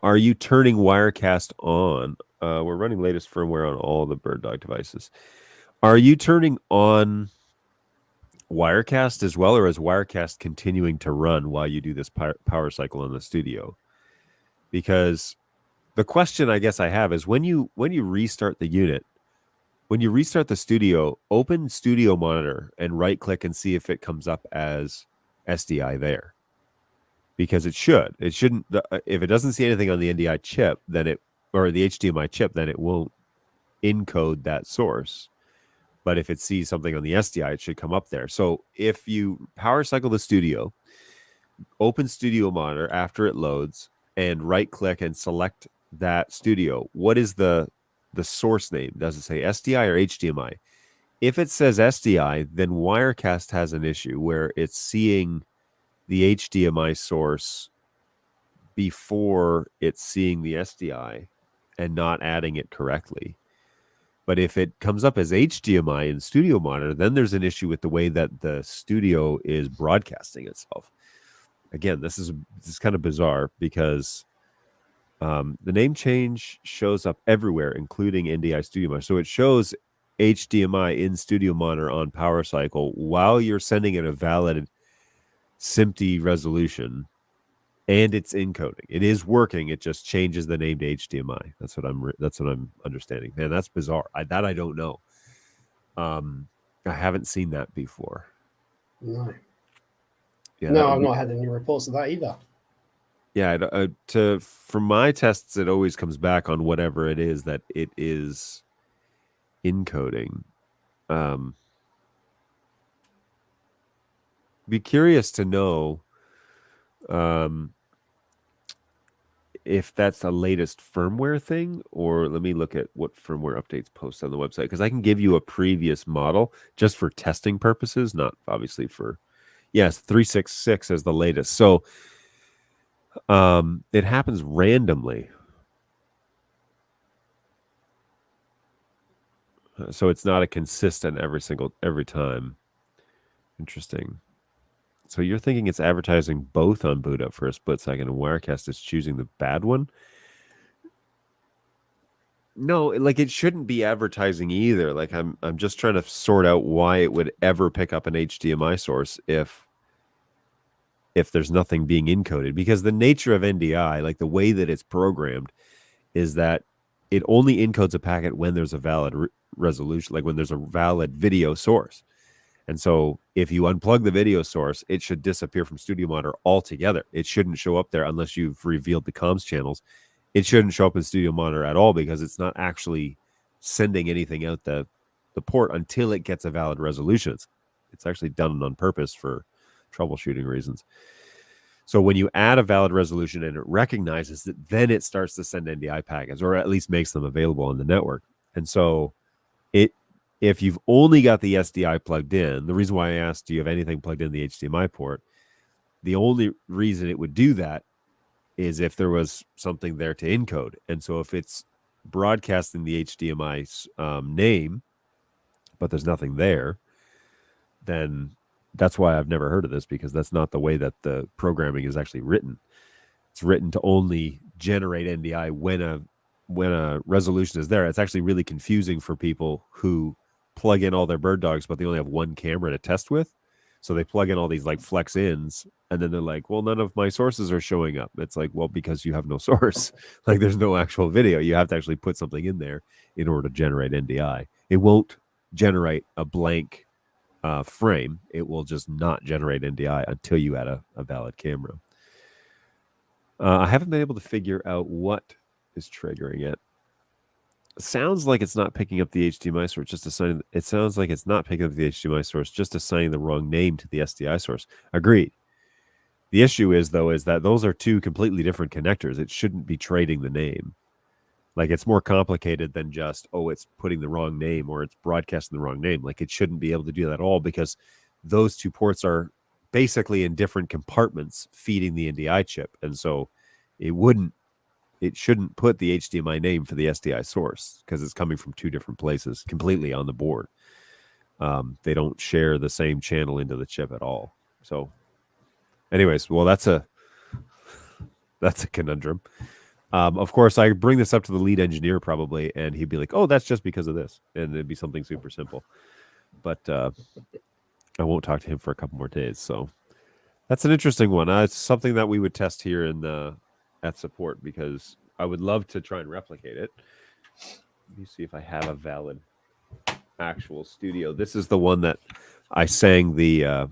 are you turning Wirecast on? We're running latest firmware on all the BirdDog devices. Are you turning on Wirecast as well, or is Wirecast continuing to run while you do this power cycle in the studio? Because the question I guess I have is when you restart the unit, when you restart the studio, open Studio Monitor and right click and see if it comes up as SDI there. Because it should. It shouldn't. If it doesn't see anything on the NDI chip, or the HDMI chip, then it won't encode that source. But if it sees something on the SDI, it should come up there. So if you power cycle the studio, open Studio Monitor after it loads, and right click and select that studio, what is the source name? Does it say SDI or HDMI? If it says SDI, then Wirecast has an issue where it's seeing the HDMI source before it's seeing the SDI and not adding it correctly. But if it comes up as HDMI in Studio Monitor, then there's an issue with the way that the studio is broadcasting itself. Again, this is kind of bizarre because the name change shows up everywhere, including NDI Studio Monitor. So it shows HDMI in Studio Monitor on power cycle while you're sending it a valid SMPTE resolution, and it's encoding. It is working. It just changes the name to HDMI. That's what I'm understanding. Man, that's bizarre. I don't know. I haven't seen that before. No. Yeah, no, I've not had any reports of that either. Yeah, from my tests, it always comes back on whatever it is that it is encoding. Be curious to know if that's a latest firmware thing, or let me look at what firmware updates post on the website, because I can give you a previous model just for testing purposes, not obviously for, yes, 366 as the latest. So it happens randomly. So it's not a consistent every time. Interesting. So you're thinking it's advertising both on boot up for a split second, and Wirecast is choosing the bad one? No, like it shouldn't be advertising either. Like I'm just trying to sort out why it would ever pick up an HDMI source if there's nothing being encoded, because the nature of NDI, like the way that it's programmed, is that it only encodes a packet when there's a valid resolution, like when there's a valid video source. And so if you unplug the video source, it should disappear from Studio Monitor altogether. It shouldn't show up there unless you've revealed the comms channels. It shouldn't show up in Studio Monitor at all because it's not actually sending anything out the port until it gets a valid resolution. It's actually done on purpose for troubleshooting reasons. So when you add a valid resolution and it recognizes that, then it starts to send NDI packets, or at least makes them available on the network. And so if you've only got the SDI plugged in, the reason why I asked, do you have anything plugged in the HDMI port? The only reason it would do that is if there was something there to encode. And so if it's broadcasting the HDMI name, but there's nothing there, then that's why I've never heard of this, because that's not the way that the programming is actually written. It's written to only generate NDI when a resolution is there. It's actually really confusing for people who plug in all their BirdDogs, but they only have one camera to test with. So they plug in all these like flex ins, and then they're like, well, none of my sources are showing up. It's like, well, because you have no source. Like there's no actual video. You have to actually put something in there in order to generate NDI. It won't generate a blank frame. It will just not generate NDI until you add a valid camera. I haven't been able to figure out what is triggering it. Sounds like it's not picking up the HDMI source, just assigning. It sounds like it's not picking up the HDMI source, just assigning the wrong name to the SDI source. Agreed. The issue is, though, is that those are two completely different connectors. It shouldn't be trading the name. Like, it's more complicated than just, oh, it's putting the wrong name or it's broadcasting the wrong name. Like, it shouldn't be able to do that at all, because those two ports are basically in different compartments feeding the NDI chip. And so it shouldn't put the HDMI name for the SDI source, because it's coming from two different places completely on the board. They don't share the same channel into the chip at all. So anyways, well, that's a conundrum. Of course, I bring this up to the lead engineer probably, and he'd be like, oh, that's just because of this. And it'd be something super simple. But I won't talk to him for a couple more days. So that's an interesting one. It's something that we would test here at support, because I would love to try and replicate it. Let me see if I have a valid actual studio. This is the one that I sang the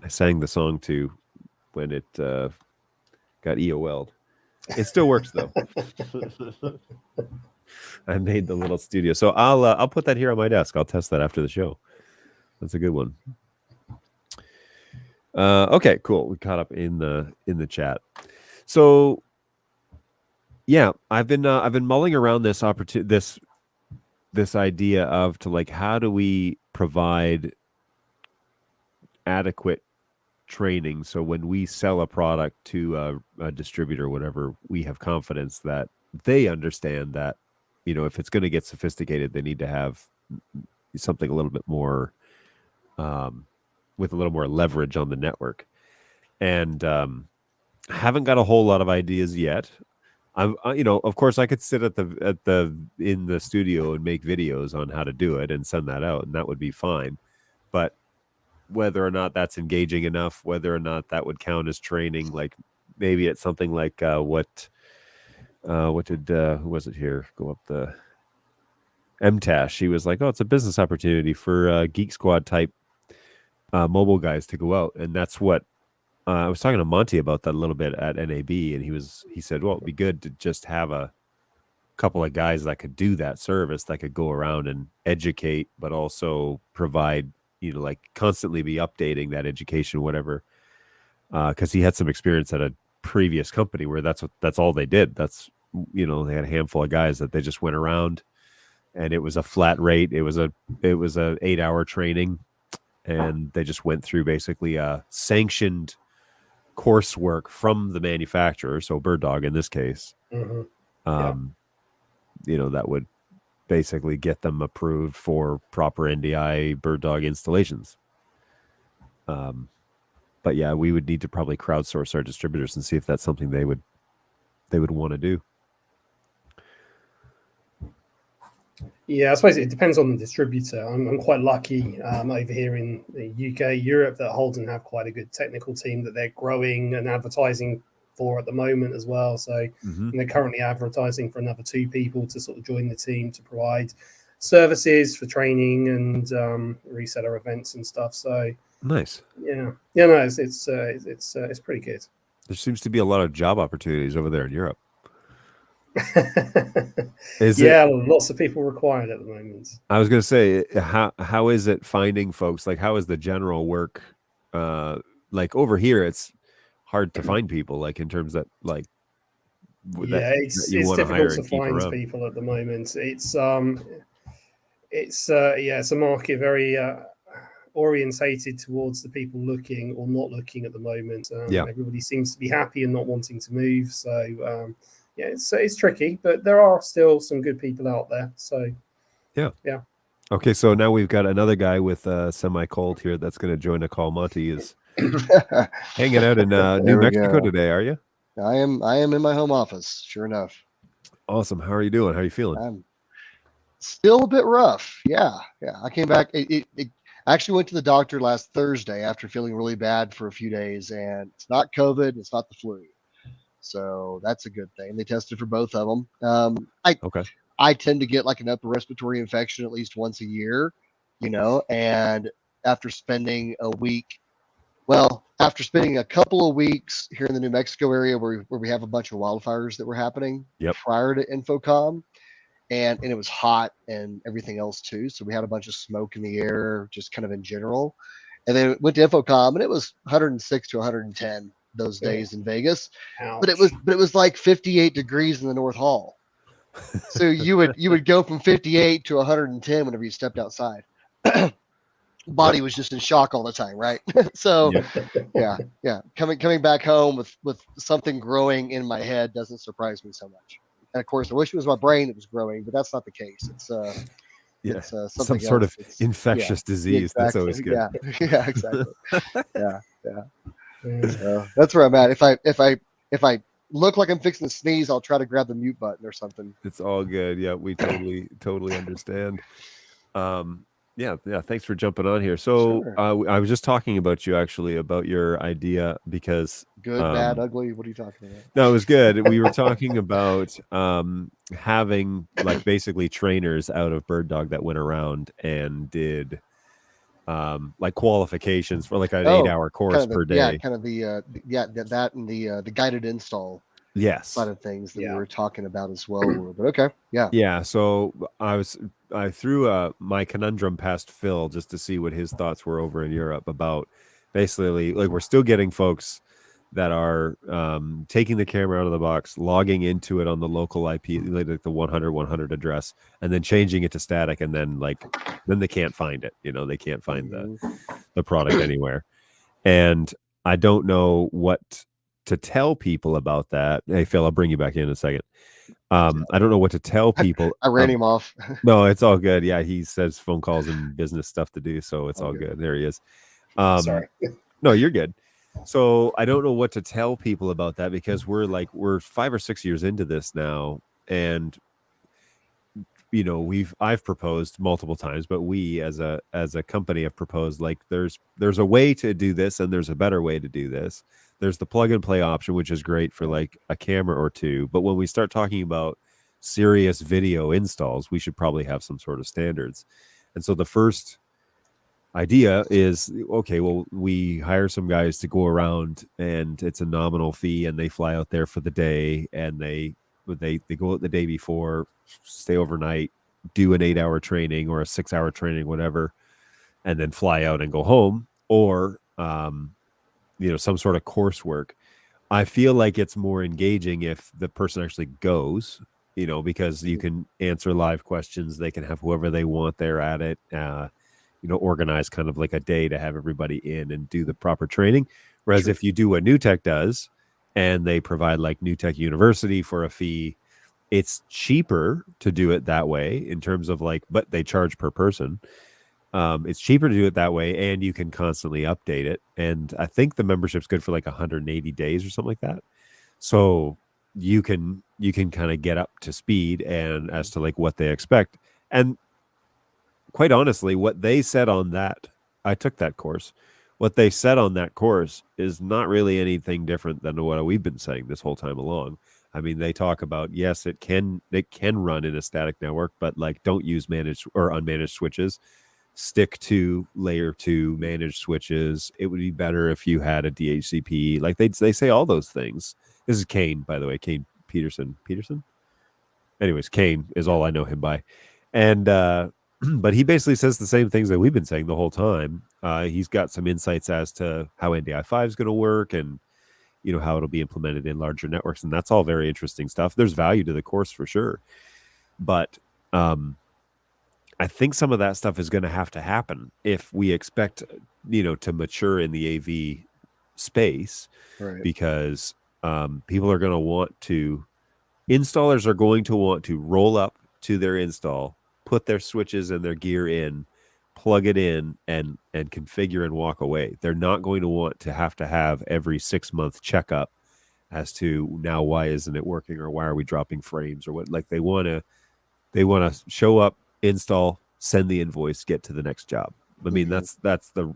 song to when it got EOL'd. It still works though. I made the little studio, so I'll put that here on my desk. I'll test that after the show. That's a good one. Okay, cool. We caught up in the chat. So yeah, I've been mulling around this this idea of how do we provide adequate training, so when we sell a product to a distributor or whatever, we have confidence that they understand that, if it's going to get sophisticated, they need to have something a little bit more with a little more leverage on the network. And haven't got a whole lot of ideas yet. Of course, I could sit in the studio and make videos on how to do it and send that out, and that would be fine. But whether or not that's engaging enough, whether or not that would count as training, like maybe it's something like what did who was it here go up the MTash? She was like, oh, it's a business opportunity for Geek Squad type mobile guys to go out, and that's what I was talking to Monte about that a little bit at NAB, and he said, well, it'd be good to just have a couple of guys that could do that service, that could go around and educate, but also provide, constantly be updating that education, whatever. Because he had some experience at a previous company where that's all they did. That's, they had a handful of guys that they just went around, and it was a flat rate. It was a 8-hour training, and they just went through basically a sanctioned coursework from the manufacturer, so BirdDog in this case. Mm-hmm. That would basically get them approved for proper NDI BirdDog installations. But yeah, we would need to probably crowdsource our distributors and see if that's something they would want to do. Yeah, I suppose it depends on the distributor. I'm quite lucky over here in the UK, Europe, that Holden have quite a good technical team that they're growing and advertising for at the moment as well. So they're currently advertising for another 2 people to sort of join the team to provide services for training and reseller events and stuff. So nice. No, it's pretty good. There seems to be a lot of job opportunities over there in Europe. Lots of people required at the moment. I was going to say, how is it finding folks? Like, how is the general work? Like over here, it's hard to find people. Like in terms that, like, it's difficult to find people at the moment. It's it's it's a market very orientated towards the people looking or not looking at the moment. Everybody seems to be happy and not wanting to move. So it's tricky, but there are still some good people out there. So yeah. Okay, so now we've got another guy with semi-cold here that's going to join a call. Monte is hanging out in New Mexico today, are you? I am in my home office, sure enough. Awesome. How are you doing? How are you feeling? I'm still a bit rough. Yeah. I came back. I actually went to the doctor last Thursday after feeling really bad for a few days, and it's not COVID. It's not the flu. So that's a good thing. They tested for both of them. I tend to get like an upper respiratory infection at least once a year, and after spending a couple of weeks here in the New Mexico area where we have a bunch of wildfires that were happening prior to Infocom, and it was hot and everything else too. So we had a bunch of smoke in the air, just kind of in general. And then went to Infocom, and it was 106 to 110 those days in Vegas. Ouch. But it was like 58 degrees in the North Hall. So you would go from 58 to 110 whenever you stepped outside. Body was just in shock all the time, right? So yeah. Coming back home with something growing in my head doesn't surprise me so much. And of course, I wish it was my brain that was growing, but that's not the case. It's some sort of infectious disease. Exactly. That's always good. Yeah, exactly. So that's where I'm at. If I look like I'm fixing to sneeze, I'll try to grab the mute button or something. It's all good. Yeah, we totally understand. Thanks for jumping on here. So Sure. I was just talking about you, actually, about your idea, because Good, bad, ugly. What are you talking about? no, it was good. We were talking about having like basically trainers out of BirdDog that went around and did like qualifications for like an 8-hour course per day. Yeah, kind of that and the guided install side of things that we were talking about as well. But okay, yeah. So I threw my conundrum past Phill just to see what his thoughts were over in Europe about basically, like, we're still getting folks that are taking the camera out of the box, logging into it on the local IP, like the 100 address, and then changing it to static, and then they can't find it. They can't find the product anywhere. And I don't know what to tell people about that. Hey, Phill, I'll bring you back in a second. I don't know what to tell people. I ran him off. No, it's all good. Yeah, he says phone calls and business stuff to do, so it's all good. There he is. Sorry. No, you're good. So I don't know what to tell people about that, because we're 5 or 6 years into this now, and I've proposed multiple times, but we as a company have proposed, like, there's a way to do this, and there's a better way to do this. There's the plug and play option, which is great for like a camera or two, but when we start talking about serious video installs, we should probably have some sort of standards. And so the first idea is, okay, well, we hire some guys to go around, and it's a nominal fee, and they fly out there for the day, and they go out the day before, stay overnight, do an 8-hour training or a 6-hour training, whatever, and then fly out and go home, or some sort of coursework. I feel like it's more engaging if the person actually goes, because you can answer live questions. They can have whoever they want there at it, organize kind of like a day to have everybody in and do the proper training. Whereas if you do what New Tech does, and they provide like New Tech University for a fee, it's cheaper to do it that way in terms of but they charge per person. It's cheaper to do it that way, and you can constantly update it. And I think the membership's good for like 180 days or something like that. So you can kind of get up to speed and as to like what they expect. And quite honestly, what they said on that, I took that course. What they said on that course is not really anything different than what we've been saying this whole time along. I mean, they talk about, yes, it can run in a static network, but like, don't use managed or unmanaged switches. Stick to layer 2 managed switches. It would be better if you had a DHCP. Like they say all those things. This is Kane, by the way, Kane Peterson. Anyways, Kane is all I know him by. And but he basically says the same things that we've been saying the whole time. He's got some insights as to how NDI5 is going to work, and how it'll be implemented in larger networks, and that's all very interesting stuff. There's value to the course for sure, but I think some of that stuff is going to happen if we expect, to mature in the AV space, Right. because people are going to want to, installers are going to want to roll up to their install, put their switches and their gear in, plug it in, and configure and walk away. They're not going to want to have every 6-month checkup as to now why isn't it working, or why are we dropping frames, or what. Like, they want to show up, install, send the invoice, get to the next job. I mean, Mhm.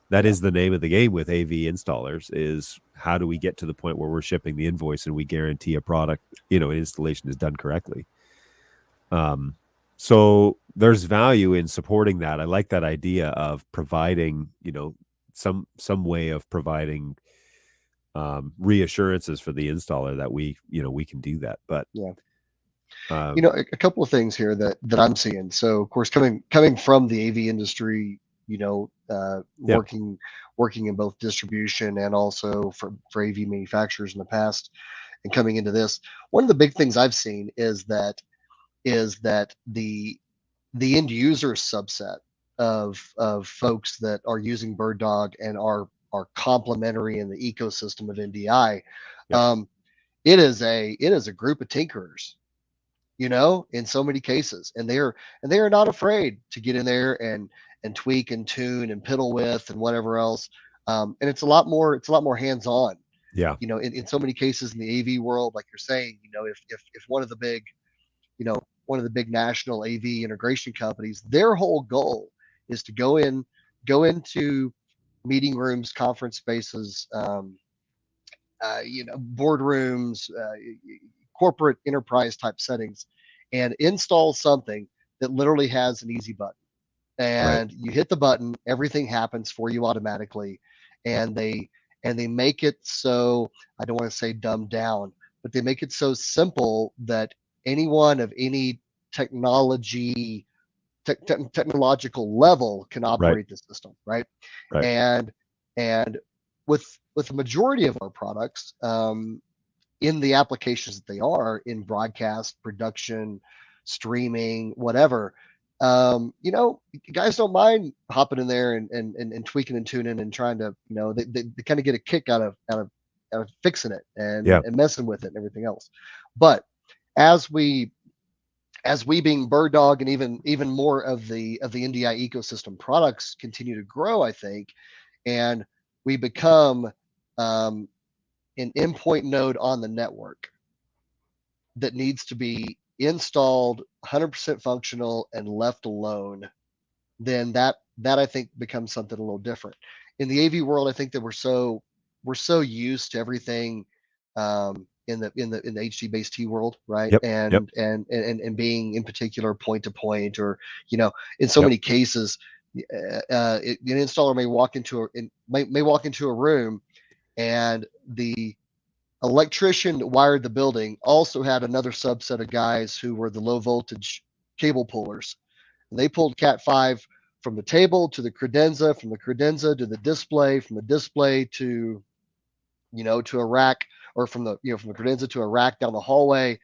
that is the name of the game with AV installers, is how do we get to the point where we're shipping the invoice and we guarantee a product, an installation is done correctly. So there's value in supporting that. I like that idea of providing, some way of providing reassurances for the installer that we can do that. But Yeah. uh, A couple of things here that I'm seeing. So, of course, coming from the AV industry, yeah, working in both distribution and also for AV manufacturers in the past, and coming into this, one of the big things I've seen is that the end user subset of folks that are using BirdDog and are complementary in the ecosystem of NDI. yeah, Um, it is a group of tinkerers, in so many cases, and they are not afraid to get in there and tweak and tune and piddle with and whatever else. And it's a lot more hands on. yeah, In so many cases in the AV world, like you're saying, if one of the big national AV integration companies, their whole goal is to go into meeting rooms, conference spaces, boardrooms, corporate enterprise type settings, and install something that literally has an easy button. right, And you hit the button, everything happens for you automatically, and they make it so, I don't want to say dumbed down, but they make it so simple that anyone of any technology technological level can right, operate the system, right? right, And and with the majority of our products, in the applications that they are in broadcast production, streaming, whatever, guys don't mind hopping in there and tweaking and tuning and trying to, they kind of get a kick out of fixing it yeah, and messing with it and everything else. But as we being BirdDog, and even more of the NDI ecosystem products continue to grow, I think, and we become um, an endpoint node on the network that needs to be installed, 100% functional, and left alone, then that I think becomes something a little different. In the AV world, I think that we're so used to everything, in the HD-based T world, right? yep, yep, And being in particular point to point, or in so yep, many cases, an installer may walk into a room, and the electrician that wired the building also had another subset of guys who were the low voltage cable pullers. They pulled Cat 5 from the table to the credenza, from the credenza to the display, from the display to a rack, or from the credenza to a rack down the hallway,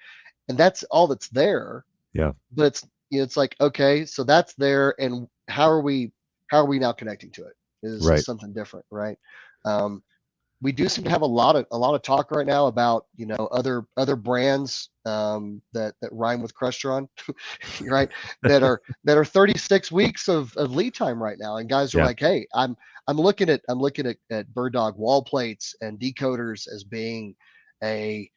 and that's all that's there. yeah, But it's like, okay, so that's there, and how are we now connecting to it? Is right, something different, right? Um, we do seem to have a lot of talk right now about other brands, that rhyme with Crestron, right? That are 36 weeks of lead time right now, and guys are yeah, like, hey, I'm looking at BirdDog wall plates and decoders as being a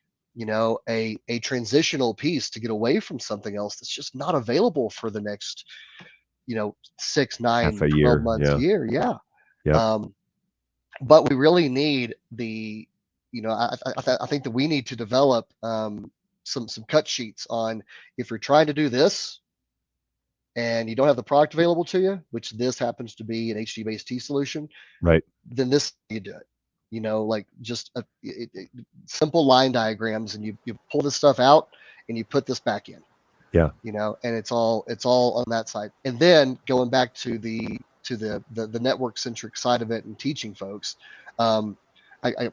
transitional piece to get away from something else that's just not available for the next 6, half 9, a 12 year, months, yeah, year. Yeah. yep, um, but we really need I think that we need to develop, some cut sheets on, if you're trying to do this and you don't have the product available to you, which this happens to be an HD based T solution, right, then this you do it. Like just simple line diagrams, and you pull this stuff out and you put this back in. yeah, And it's all on that side. And then going back to the network centric side of it and teaching folks, um, I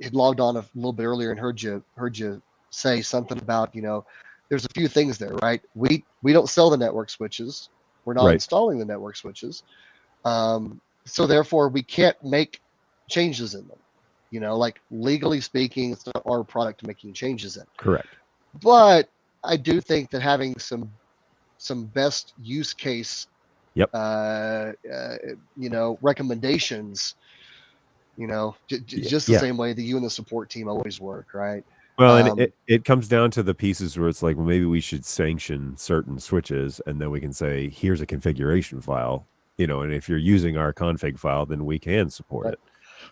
had logged on a little bit earlier and heard you say something about there's a few things there, right? We don't sell the network switches. We're not Right. installing the network switches. So therefore we can't make changes in them. Like legally speaking, it's not our product making changes in. Correct. But I do think that having some best use case, Yep. recommendations, just the Yeah. same way that you and the support team always work, right? Well, and it comes down to the pieces where it's like, well, maybe we should sanction certain switches, and then we can say, here's a configuration file, and if you're using our config file, then we can support Right. it.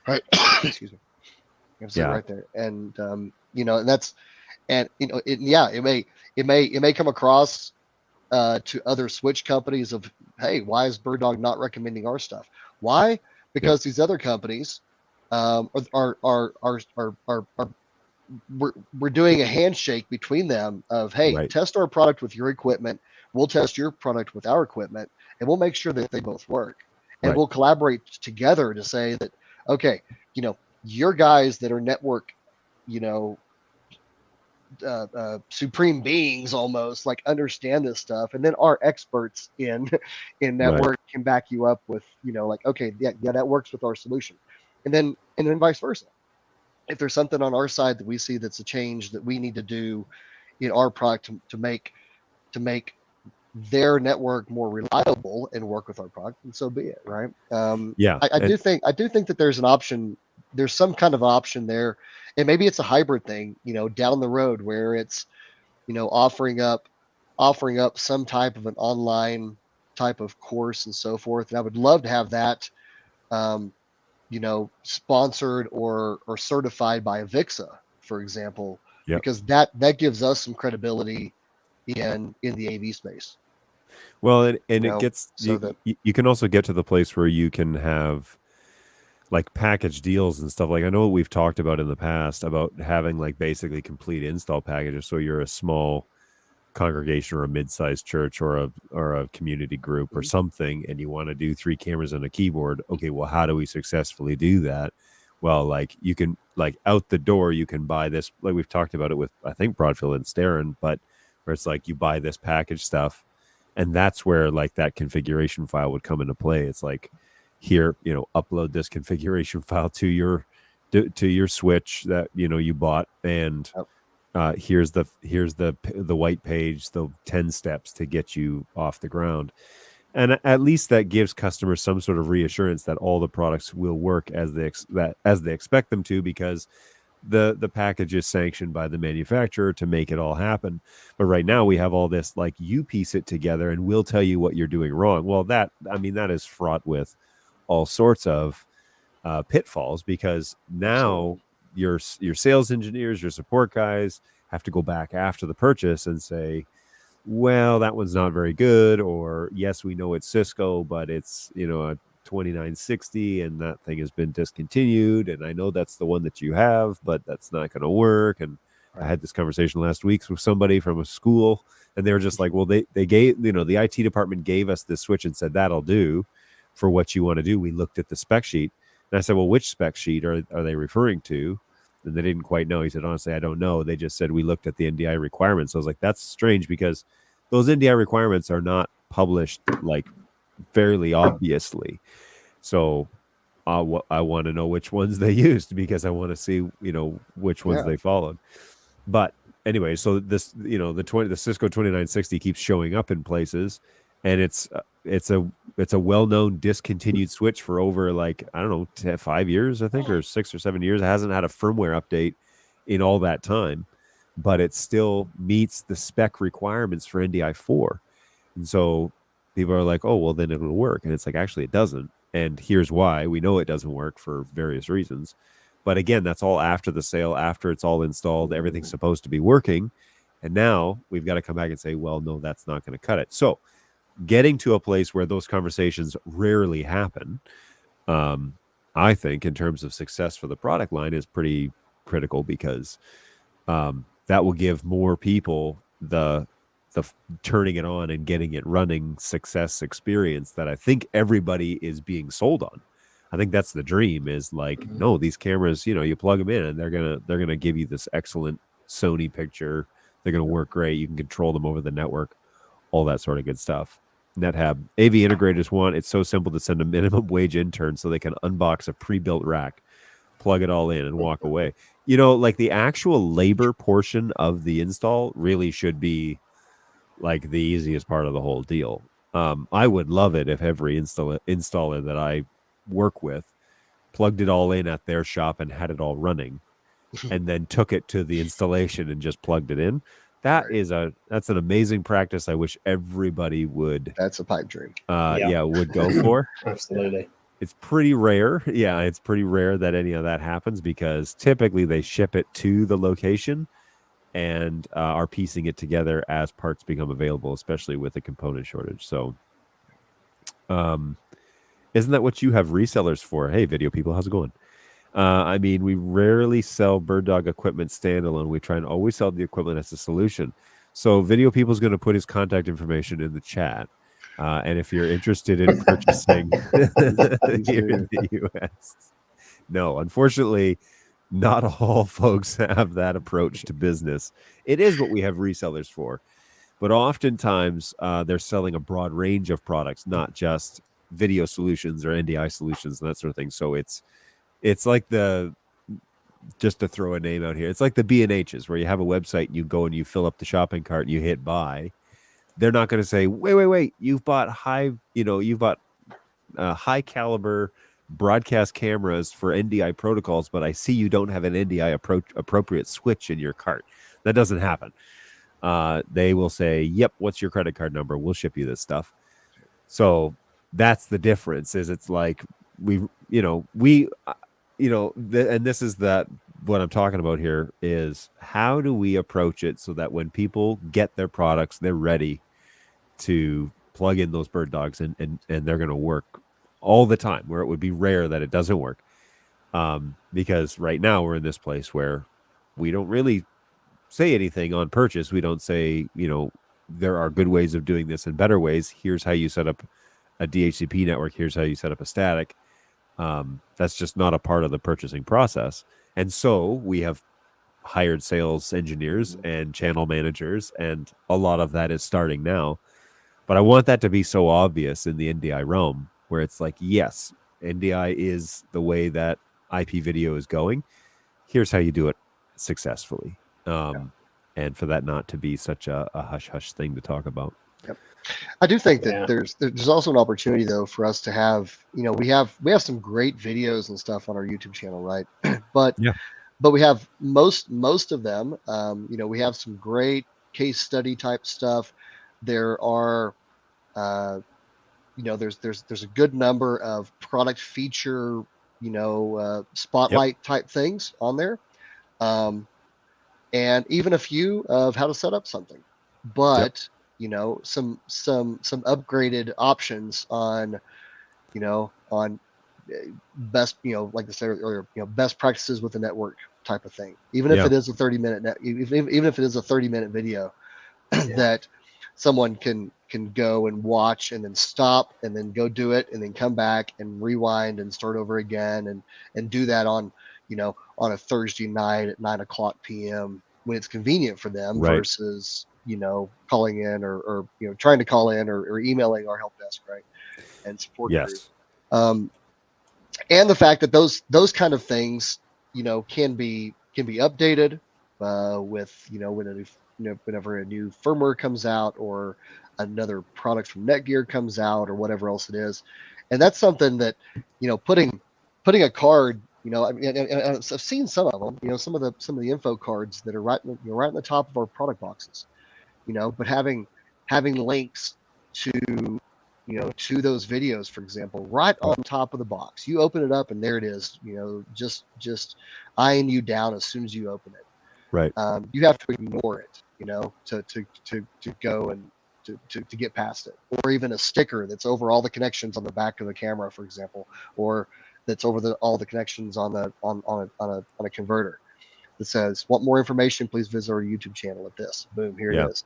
Right. Excuse me. Absolutely Yeah. right there. And and that's, and it may come across to other switch companies of, hey, why is BirdDog not recommending our stuff? Why? Because these other companies are we're doing a handshake between them of, hey, Right. test our product with your equipment, we'll test your product with our equipment, and we'll make sure that they both work. And Right. we'll collaborate together to say that, okay, your guys that are network, supreme beings almost, like, understand this stuff, and then our experts in network can back you up with, like, okay, yeah, that works with our solution, and then vice versa. If there's something on our side that we see that's a change that we need to do in our product to make their network more reliable and work with our product, and so be it, right? I do think that there's an option. There's some kind of option there, and maybe it's a hybrid thing, down the road, where it's, offering up some type of an online type of course and so forth. And I would love to have that, sponsored or certified by Avixa, for example, because that gives us some credibility in the AV space. Well, and it gets, so you can also get to the place where you can have like package deals and stuff. Like, I know what we've talked about in the past about having like basically complete install packages. So you're a small congregation or a mid-sized church or a community group or something, and you want to do 3 cameras and a keyboard. Okay, well, how do we successfully do that? Well, like, you can, like, out the door, you can buy this, like we've talked about it with, I think, Broadfield and Starin, but where it's like you buy this package stuff, and that's where like that configuration file would come into play. It's like, here, upload this configuration file to your switch that you bought, and here's the white page, the 10 steps to get you off the ground. And at least that gives customers some sort of reassurance that all the products will work as they expect them to, because the package is sanctioned by the manufacturer to make it all happen. But right now we have all this, like, you piece it together and we'll tell you what you're doing wrong. Well, that is fraught with all sorts of pitfalls, because now your sales engineers, your support guys have to go back after the purchase and say, well, that one's not very good, or yes, we know it's Cisco, but it's a 2960 and that thing has been discontinued, and I know that's the one that you have, but that's not going to work. And I had this conversation last week with somebody from a school, and they were just like, well, they gave, the IT department gave us this switch and said that'll do for what you want to do. We looked at the spec sheet, and I said, well, which spec sheet are they referring to? And they didn't quite know. He said, honestly, I don't know. They just said, we looked at the NDI requirements. I was like, that's strange, because those NDI requirements are not published like fairly obviously. So I want to know which ones they used, because I want to see, which ones they followed. But anyway, so this, the Cisco 2960 keeps showing up in places, and it's a well-known discontinued switch for over, like, I don't know, 5 years, I think, or 6 or 7 years. It hasn't had a firmware update in all that time, but it still meets the spec requirements for NDI4. And so people are like, oh, well, then it'll work. And it's like, actually, it doesn't. And here's why. We know it doesn't work for various reasons. But again, that's all after the sale, after it's all installed, everything's supposed to be working. And now we've got to come back and say, well, no, that's not going to cut it. So getting to a place where those conversations rarely happen, I think, in terms of success for the product line, is pretty critical, because that will give more people the turning it on and getting it running success experience that I think everybody is being sold on. I think that's the dream, is like, no, these cameras, you plug them in and they're gonna give you this excellent Sony picture, They're going to work great. You can control them over the network, all that sort of good stuff. NetHab AV integrators want it's so simple to send a minimum wage intern so they can unbox a pre-built rack, plug it all in, and walk away. You know, like the actual labor portion of the install really should be like the easiest part of the whole deal. I would love it if every installer that I work with plugged it all in at their shop and had it all running, and then took it to the installation and just plugged it in. That's an amazing practice. I wish everybody would. That's a pipe dream. Would go for. Absolutely. It's pretty rare. Yeah, it's pretty rare that any of that happens because typically they ship it to the location and are piecing it together as parts become available, especially with a component shortage. So, isn't that what you have resellers for? Hey, video people, how's it going? I mean, we rarely sell BirdDog equipment standalone. We try and always sell the equipment as a solution. So Video People is going to put his contact information in the chat. And if you're interested in purchasing here in the U.S., no, unfortunately, not all folks have that approach to business. It is what we have resellers for. But oftentimes, they're selling a broad range of products, not just video solutions or NDI solutions and that sort of thing. So it's like just to throw a name out here, it's like the B&H's where you have a website and you go and you fill up the shopping cart and you hit buy. They're not going to say, wait, you've bought high caliber broadcast cameras for NDI protocols, but I see you don't have an NDI appropriate switch in your cart. That doesn't happen. They will say, yep, what's your credit card number? We'll ship you this stuff. So that's the difference. Is it's like and this is what I'm talking about here is how do we approach it so that when people get their products, they're ready to plug in those BirdDogs and they're going to work all the time, where it would be rare that it doesn't work. Because right now we're in this place where we don't really say anything on purchase. We don't say, there are good ways of doing this and better ways. Here's how you set up a DHCP network. Here's how you set up a static. That's just not a part of the purchasing process. And so we have hired sales engineers and channel managers, and a lot of that is starting now. But I want that to be so obvious in the NDI realm, where it's like, yes, NDI is the way that IP video is going. Here's how you do it successfully. And for that not to be such a hush-hush thing to talk about. Yep. I do think that there's also an opportunity though for us to have, we have some great videos and stuff on our YouTube channel, right? but we have most of them, we have some great case study type stuff. There are there's a good number of product feature, spotlight type things on there. And even a few of how to set up something, but some upgraded options on best, like I said earlier, best practices with the network type of thing. Even if it is a 30-minute even if it is a 30-minute video that someone can go and watch and then stop and then go do it and then come back and rewind and start over again and do that on a Thursday night at 9:00 p.m. when it's convenient for them, right, versus calling in or trying to call in or emailing our help desk, right, and support group. And the fact that those kind of things can be updated with whenever a new firmware comes out or another product from Netgear comes out or whatever else it is. And that's something that putting a card, I've seen some of them, some of the info cards that are right in the top of our product boxes, but having links to those videos, for example, right on top of the box. You open it up and there it is, just eyeing you down as soon as you open it. Right. You have to ignore it, to go and to get past it, or even a sticker that's over all the connections on the back of the camera, for example, or that's over all the connections on a converter that says, "Want more information? Please visit our YouTube channel at this." Boom, here it is.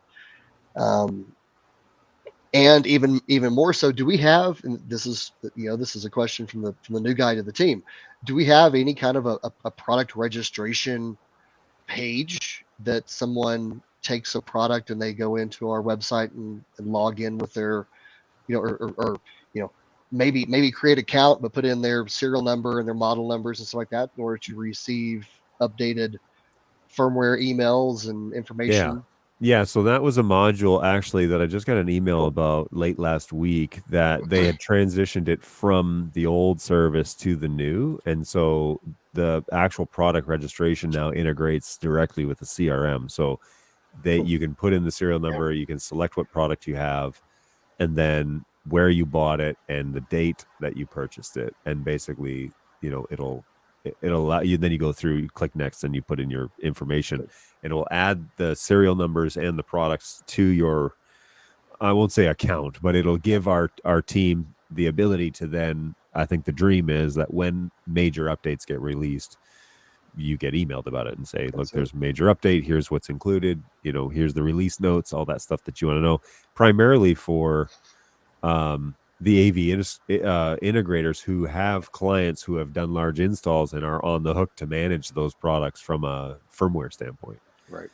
And even more so, do we have? And this is a question from the new guy to the team. Do we have any kind of a product registration page that someone takes a product and they go into our website and log in with their, or maybe create an account, but put in their serial number and their model numbers and stuff like that in order to receive updated firmware emails and information. Yeah, so that was a module actually that I just got an email about late last week, that they had transitioned it from the old service to the new. And so the actual product registration now integrates directly with the CRM. So you can put in the serial number, you can select what product you have, and then where you bought it and the date that you purchased it. And basically, it'll allow you, then you go through, you click next, and you put in your information, and it will add the serial numbers and the products to your, I won't say account, but it'll give our team the ability to then, I think the dream is that when major updates get released, you get emailed about it and say, look, there's a major update, here's what's included, here's the release notes, all that stuff that you want to know, primarily for the AV integrators who have clients who have done large installs and are on the hook to manage those products from a firmware standpoint. Right.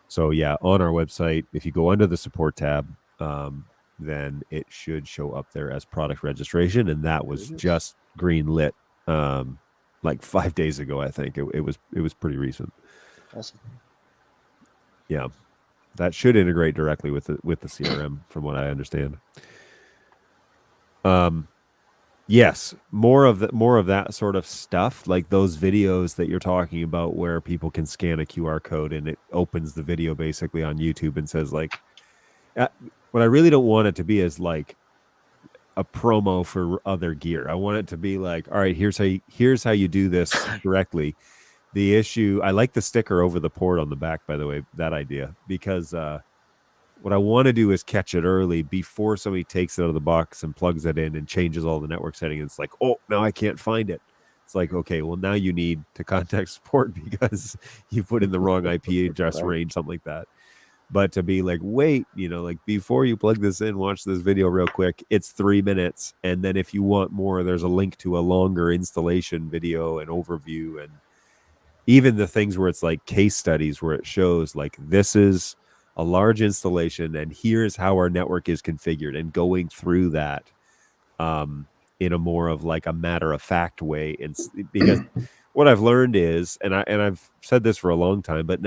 So yeah, on our website, if you go under the support tab, then it should show up there as product registration. And that was just green lit like 5 days ago, I think. It was pretty recent. Awesome. Yeah. That should integrate directly with the CRM from what I understand. Yes, more of that sort of stuff, like those videos that you're talking about where people can scan a QR code and it opens the video basically on YouTube and says like, what I really don't want it to be is like a promo for other gear. I want it to be like, all right, here's how you do this correctly. The issue, I like the sticker over the port on the back, by the way, that idea, because what I want to do is catch it early before somebody takes it out of the box and plugs it in and changes all the network settings. It's like, oh, now I can't find it. It's like, okay, well, now you need to contact support because you put in the wrong IP address range, something like that. But to be like, wait, like before you plug this in, watch this video real quick. It's 3 minutes. And then if you want more, there's a link to a longer installation video and overview. And even the things where it's like case studies where it shows like, this is a large installation and here's how our network is configured, and going through that in a more of like a matter of fact way. And because what I've learned is, and I've said this for a long time, but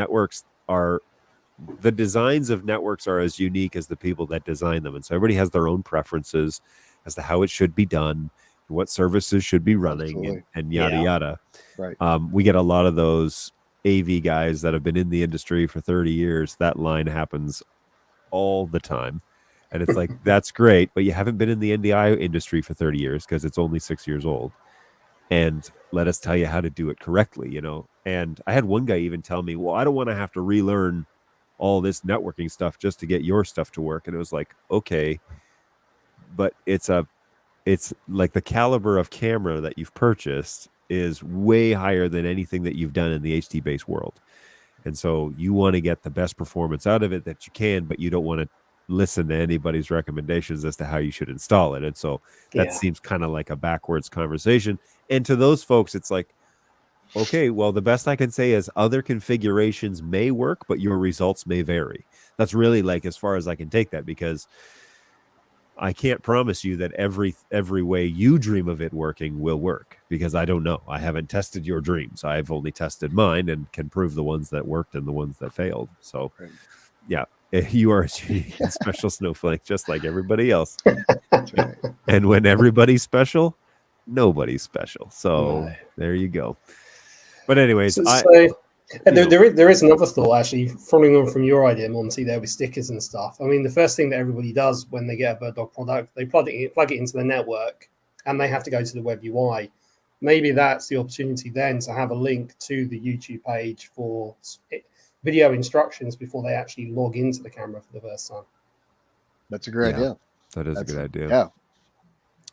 the designs of networks are as unique as the people that design them. And so everybody has their own preferences as to how it should be done, what services should be running, and yada, yada. Right. We get a lot of those AV guys that have been in the industry for 30 years. That line happens all the time. And it's like, that's great, but you haven't been in the NDI industry for 30 years because it's only 6 years old. And let us tell you how to do it correctly, And I had one guy even tell me, well, I don't want to have to relearn all this networking stuff just to get your stuff to work. And it was like, okay, but it's like the caliber of camera that you've purchased is way higher than anything that you've done in the HT-based world. And so you want to get the best performance out of it that you can, but you don't want to listen to anybody's recommendations as to how you should install it. And so that seems kind of like a backwards conversation. And to those folks, it's like, okay, well, the best I can say is other configurations may work, but your results may vary. That's really like as far as I can take that, because I can't promise you that every way you dream of it working will work, because I don't know. I haven't tested your dreams. I've only tested mine and can prove the ones that worked and the ones that failed. So, yeah, you are a unique and special snowflake, just like everybody else. Right. And when everybody's special, nobody's special. So there you go. But anyways, there is another thought, actually, following on from your idea, Monty, there with stickers and stuff. I mean, the first thing that everybody does when they get a BirdDog product, they plug it into the network, and they have to go to the web UI. Maybe that's the opportunity then to have a link to the YouTube page for video instructions before they actually log into the camera for the first time. That's a great idea. That is a good idea. Yeah.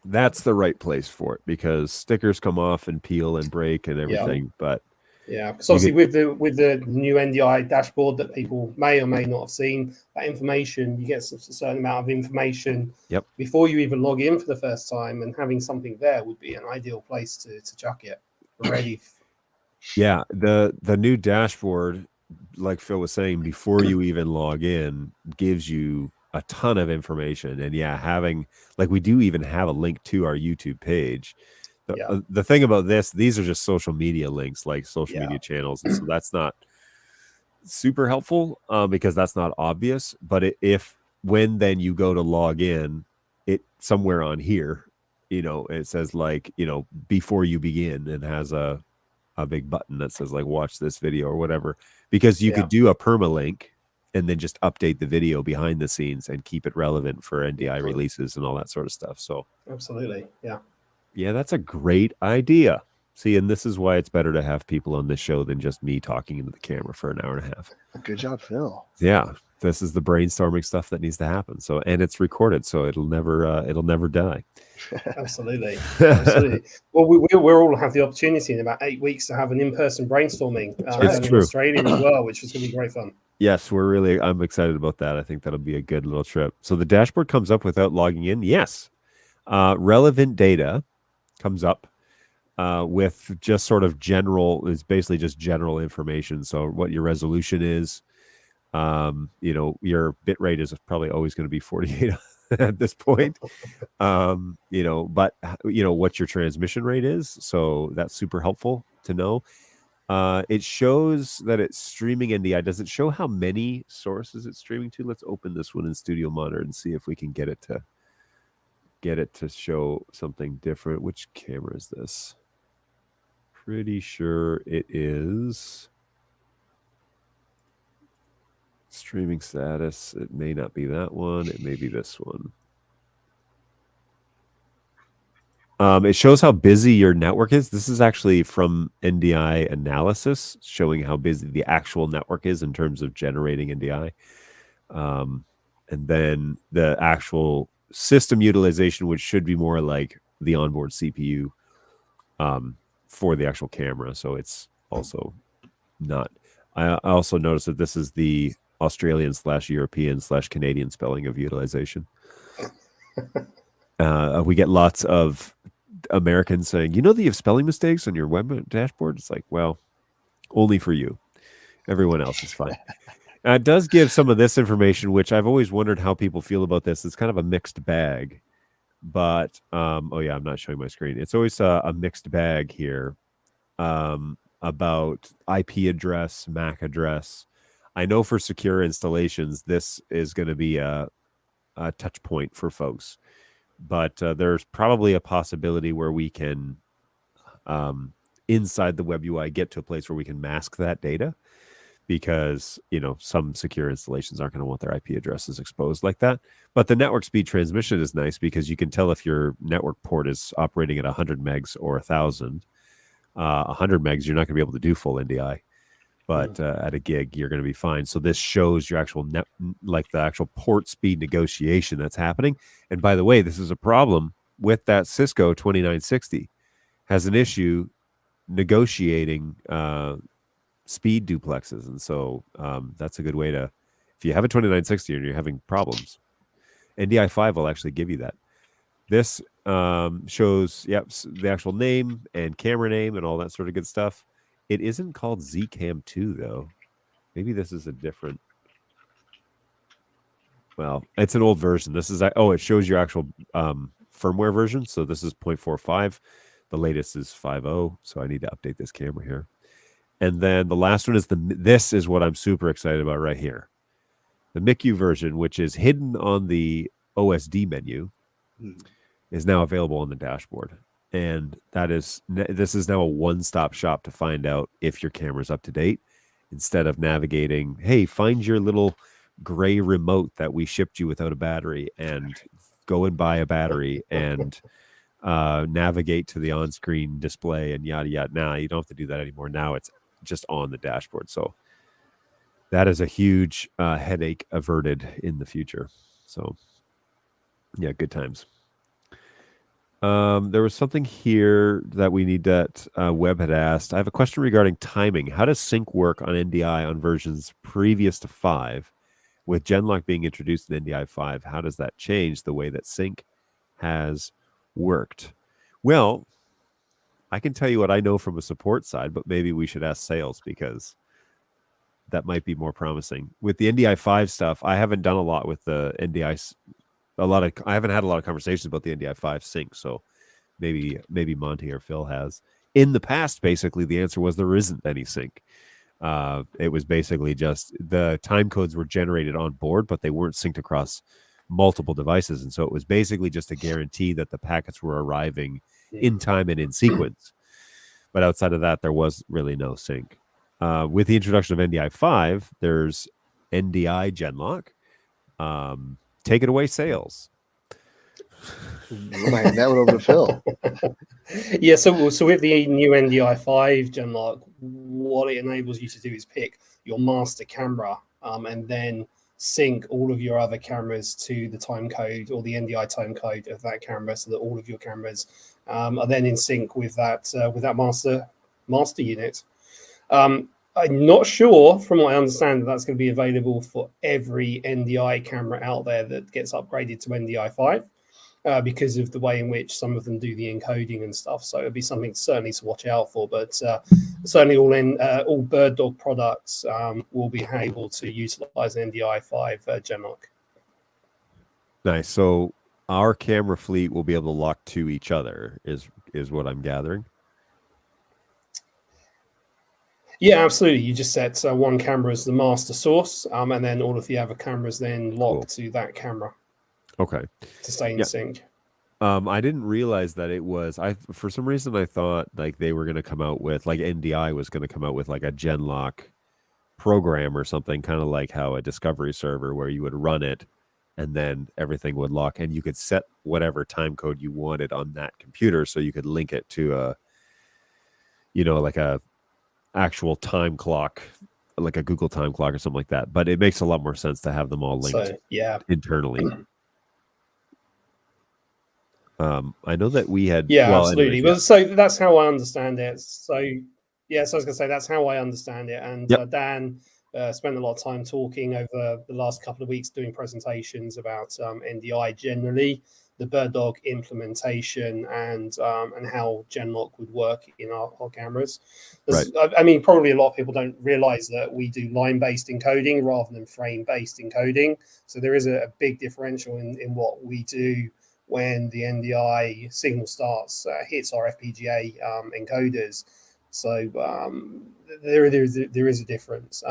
That's the right place for it, because stickers come off and peel and break and everything. But because obviously with the new NDI dashboard that people may or may not have seen, that information, you get a certain amount of information before you even log in for the first time, and having something there would be an ideal place to chuck it ready. Yeah, the new dashboard like Phil was saying, before you even log in, gives you a ton of information. And yeah, having like we do even have a link to our YouTube page. The thing about these are just social media links, like social media channels, and so that's not super helpful because that's not obvious. But if when then you go to log in, it somewhere on here, it says like before you begin, and has a big button that says like watch this video or whatever, because you could do a permalink and then just update the video behind the scenes and keep it relevant for NDI releases and all that sort of stuff. So absolutely, yeah, that's a great idea. See, and this is why it's better to have people on this show than just me talking into the camera for an hour and a half. Good job, Phil. Yeah, this is the brainstorming stuff that needs to happen. So, and it's recorded, so it'll never die. Absolutely. Well, we'll all have the opportunity in about 8 weeks to have an in-person brainstorming in Australia as well, which is going to be great fun. Yes, I'm excited about that. I think that'll be a good little trip. So the dashboard comes up without logging in. Yes. Relevant data comes up with just sort of basically just general information. So what your resolution is, your bit rate is probably always going to be 48 at this point. But what your transmission rate is. So that's super helpful to know. It shows that it's streaming NDI. Does it show how many sources it's streaming to? Let's open this one in Studio Monitor and see if we can get it to show something different. Which camera is this? Pretty sure it is streaming status. It may not be that one. It may be this one. It shows how busy your network is. This is actually from NDI analysis, showing how busy the actual network is in terms of generating NDI. And then the actual system utilization, which should be more like the onboard CPU for the actual camera. So it's also not. I also noticed that this is the Australian/European/Canadian spelling of utilization. We get lots of Americans saying, that you have spelling mistakes on your web dashboard. It's like, well, only for you. Everyone else is fine. It does give some of this information, which I've always wondered how people feel about this. It's kind of a mixed bag. But, I'm not showing my screen. It's always a mixed bag here about IP address, MAC address. I know for secure installations, this is going to be a touch point for folks. But there's probably a possibility where we can, inside the web UI, get to a place where we can mask that data, because some secure installations aren't going to want their IP addresses exposed like that. But the network speed transmission is nice because you can tell if your network port is operating at 100 megs or 1,000. 100 megs, you're not going to be able to do full NDI. But at a gig, you're going to be fine. So this shows your actual the actual port speed negotiation that's happening. And by the way, this is a problem with that Cisco 2960 has an issue negotiating speed duplexes. And so that's a good way to, if you have a 2960 and you're having problems, NDI5 will actually give you that. This shows, the actual name and camera name and all that sort of good stuff. It isn't called Zcam2 though. Maybe this is a different. Well, it's an old version. This is it shows your actual firmware version. So this is 0.45. The latest is 5.0. So I need to update this camera here. And then the last one is this is what I'm super excited about right here. The MICU version, which is hidden on the OSD menu, is now available on the dashboard. And this is now a one-stop shop to find out if your camera's up to date, instead of navigating, hey, find your little gray remote that we shipped you without a battery and go and buy a battery and navigate to the on-screen display and yada, yada. Now you don't have to do that anymore. Now it's just on the dashboard. So that is a huge headache averted in the future. So yeah, good times. There was something here that we need that Webb had asked. I have a question regarding timing. How does sync work on NDI on versions previous to 5? With Genlock being introduced in NDI 5, how does that change the way that sync has worked? Well, I can tell you what I know from a support side, but maybe we should ask sales, because that might be more promising. With the NDI5 stuff, I haven't done a lot with the NDI. I haven't had a lot of conversations about the NDI5 sync, so maybe Monte or Phill has. In the past, basically, the answer was there isn't any sync. It was basically just the time codes were generated on board, but they weren't synced across multiple devices, and so it was basically just a guarantee that the packets were arriving in time and in sequence. But outside of that, there was really no sync. With the introduction of NDI5, there's NDI Genlock. Take it away, sales. I'm gonna hand that one over to Phill. Yeah, so with the new NDI5 Genlock, what it enables you to do is pick your master camera and then sync all of your other cameras to the time code or the NDI time code of that camera, so that all of your cameras are then in sync with that master unit. I'm not sure, from what I understand, that's going to be available for every NDI camera out there that gets upgraded to NDI5. Because of the way in which some of them do the encoding and stuff. So it'll be something certainly to watch out for. But certainly all BirdDog products will be able to utilize NDI5 Genlock. Nice. So our camera fleet will be able to lock to each other, is what I'm gathering. Yeah, absolutely. You just set one camera as the master source, and then all of the other cameras then lock to that camera. Okay. To stay in sync. I didn't realize that it was. For some reason I thought like they were going to come out with, like NDI was going to come out with like a Genlock program or something, kind of like how a Discovery server where you would run it and then everything would lock and you could set whatever time code you wanted on that computer, so you could link it to a, like a actual time clock, like a Google time clock or something like that. But it makes a lot more sense to have them all linked internally. I know that we had. Absolutely. Well, so that's how I understand it. So I was going to say that's how I understand it. And Dan spent a lot of time talking over the last couple of weeks doing presentations about NDI generally, the BirdDog implementation, and how Genlock would work in our cameras. Right. I mean, probably a lot of people don't realize that we do line-based encoding rather than frame-based encoding. So there is a big differential in what we do when the NDI signal hits our FPGA encoders. So there is a difference.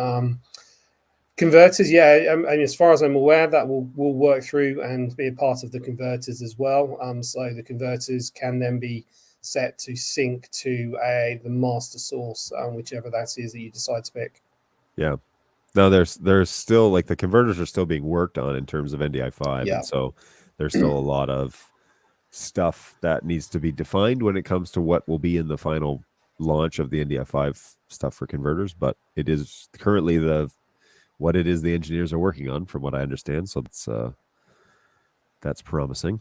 Converters, and as far as I'm aware, that will work through and be a part of the converters as well. So the converters can then be set to sync to the master source, whichever that is that you decide to pick. Yeah. No, there's still, like, the converters are still being worked on in terms of NDI5, and so there's still a lot of stuff that needs to be defined when it comes to what will be in the final launch of the NDI5 stuff for converters. But it is currently what it is the engineers are working on, from what I understand. So that's promising.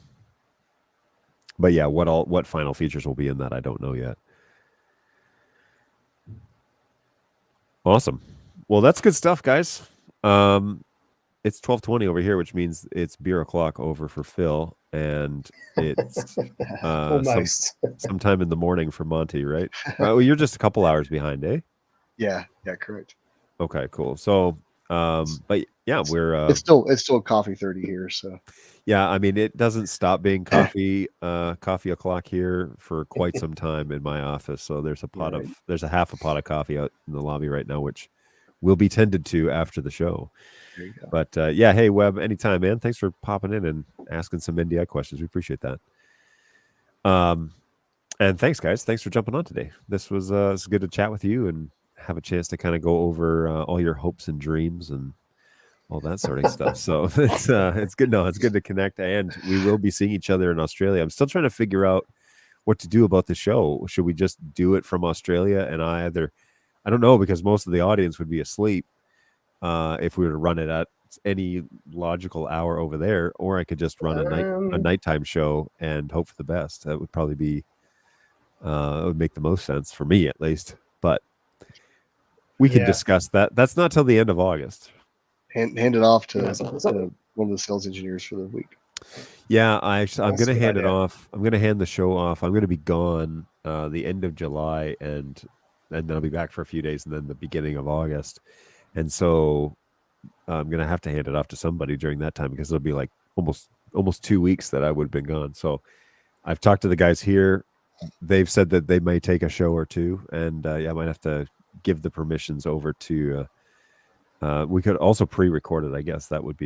But yeah, what final features will be in that, I don't know yet. Awesome. Well, that's good stuff, guys. It's 12:20 over here, which means it's beer o'clock over for Phill, and it's almost sometime in the morning for Monte, right? Well, you're just a couple hours behind, eh? Yeah, correct. Okay, cool. So, but yeah, we're it's still coffee 30 here, so yeah. I mean, it doesn't stop being coffee o'clock here for quite some time in my office. So there's a half a pot of coffee out in the lobby right now, which will be tended to after the show. There you go. But hey, Webb, anytime, man. Thanks for popping in and asking some NDI questions. We appreciate that. And thanks, guys. Thanks for jumping on today. This was it's good to chat with you and have a chance to kind of go over all your hopes and dreams and all that sort of stuff. So it's good. No, it's good to connect, and we will be seeing each other in Australia. I'm still trying to figure out what to do about the show. Should we just do it from Australia? And I don't know, because most of the audience would be asleep if we were to run it at any logical hour over there, or I could just run a nighttime show and hope for the best. That would probably be it would make the most sense for me, at least. But we can discuss that. That's not till the end of August. Hand it off to one of the sales engineers for the week. Yeah, I'm going to hand it off. I'm going to hand the show off. I'm going to be gone the end of July, and then I'll be back for a few days, and then the beginning of August. And so I'm gonna have to hand it off to somebody during that time because it'll be like almost 2 weeks that I would have been gone. So I've talked to the guys here. They've said that they may take a show or two, and I might have to give the permissions over to. We could also pre-record it. I guess that would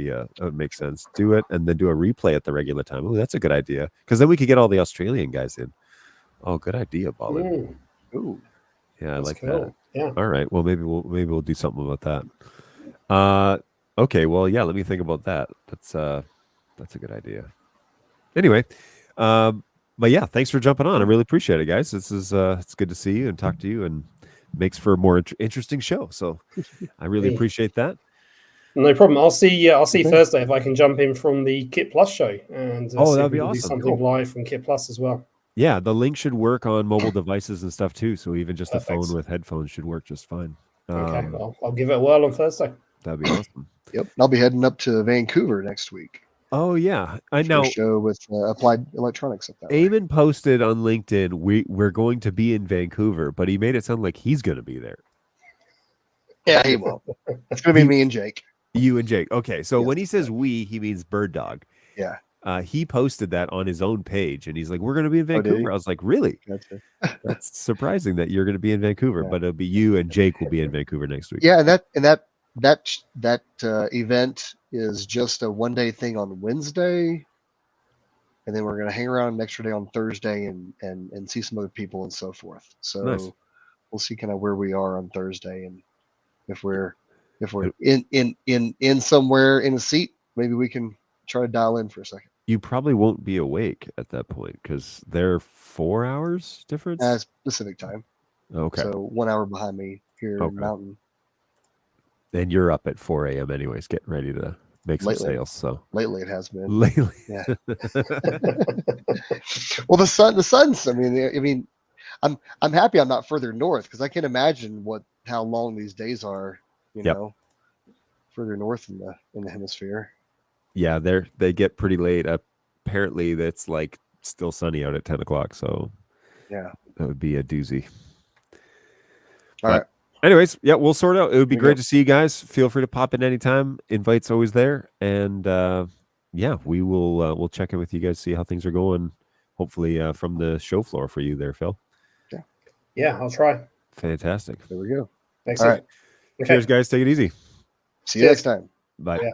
make sense. Do it and then do a replay at the regular time. Oh, that's a good idea because then we could get all the Australian guys in. Oh, good idea, Ballin. Ooh, Yeah, I that's like cool. that. Yeah. All right. Well, maybe we'll do something about that. Okay. Well, yeah. Let me think about that. That's a good idea. Anyway, but yeah, thanks for jumping on. I really appreciate it, guys. This is it's good to see you and talk to you, and makes for a more interesting show. So I really appreciate that. No problem. I'll see Okay. Thursday if I can jump in from the Kit Plus show and see that'd if be we can do awesome. something live from Kit Plus as well. Yeah, the link should work on mobile devices and stuff too. So even just Perfect. a phone with headphones should work just fine. Okay, well, I'll give it a whirl on Thursday. That'd be awesome. Yep. I'll be heading up to Vancouver next week. Oh yeah, I for know. a show with Applied Electronics up that way. Eamon posted on LinkedIn, we're going to be in Vancouver, but he made it sound like he's going to be there. Yeah, he will. It's going to be me and Jake. You and Jake. Okay, so Yes, when he says we, he means BirdDog. Yeah. He posted that on his own page, and he's like, "We're going to be in Vancouver." I was like, "Really? Gotcha. That's surprising that you're going to be in Vancouver." Yeah. But it'll be you and Jake will be in Vancouver next week. Yeah, and that event is just a 1-day thing on Wednesday, and then we're going to hang around an extra day on Thursday and see some other people and so forth. So Nice. we'll see kind of where we are on Thursday, and if we're in somewhere in a seat, maybe we can try to dial in for a second. You probably won't be awake at that point because they're 4 hours difference. Pacific time. Okay. So 1 hour behind me here in Mountain. And you're up at 4 a.m. anyways, getting ready to make some sales. So lately it has been. Lately. Yeah. Well, the sun's. I mean, I'm happy I'm not further north because I can imagine how long these days are. You know, further north in the hemisphere. Yeah, they get pretty late. Apparently, that's like still sunny out at 10 o'clock. So yeah, that would be a doozy. All right. Anyways, yeah, we'll sort out. It would be great to see you guys. Feel free to pop in anytime. Invite's always there, and yeah, we will. We'll check in with you guys, see how things are going. Hopefully, from the show floor for you there, Phil. Yeah, I'll try. Fantastic. There we go. Thanks. All right. Okay. Cheers, guys. Take it easy. See you next time. Bye. Yeah.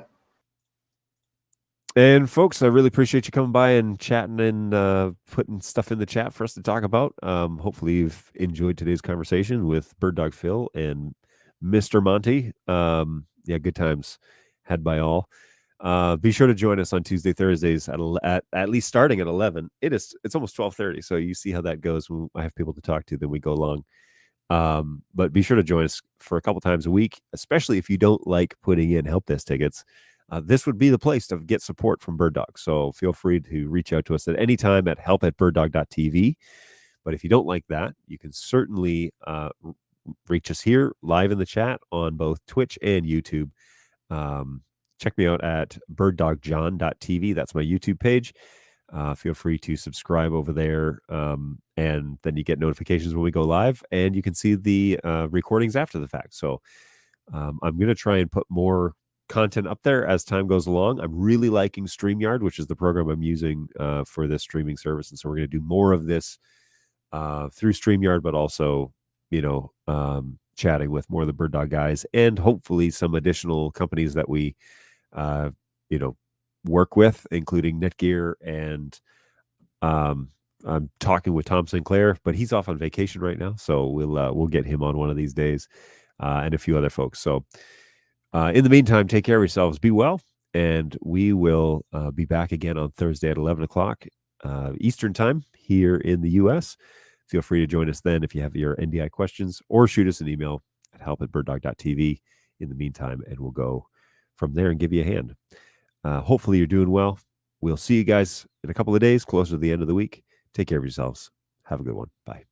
And folks, I really appreciate you coming by and chatting and putting stuff in the chat for us to talk about. Hopefully you've enjoyed today's conversation with BirdDog Phill and Mr. Monte. Yeah, good times had by all. Be sure to join us on Tuesday, Thursdays at least starting at 11. It's almost 12:30, so you see how that goes when I have people to talk to, then we go along. But be sure to join us for a couple times a week, especially if you don't like putting in help desk tickets. This would be the place to get support from BirdDog. So feel free to reach out to us at any time at help@birddog.tv. But if you don't like that, you can certainly reach us here live in the chat on both Twitch and YouTube. Check me out at birddogjohn.tv. That's my YouTube page. Feel free to subscribe over there, and then you get notifications when we go live, and you can see the recordings after the fact. So I'm going to try and put more content up there as time goes along. I'm really liking StreamYard, which is the program I'm using for this streaming service, and so we're going to do more of this through StreamYard, but also, chatting with more of the BirdDog guys, and hopefully some additional companies that we, work with, including Netgear, and I'm talking with Tom Sinclair, but he's off on vacation right now, so we'll get him on one of these days, and a few other folks. So in the meantime, take care of yourselves, be well, and we will be back again on Thursday at 11 o'clock Eastern time here in the U.S. Feel free to join us then if you have your NDI questions, or shoot us an email at help@birddog.tv in the meantime, and we'll go from there and give you a hand. Hopefully you're doing well. We'll see you guys in a couple of days, closer to the end of the week. Take care of yourselves. Have a good one. Bye.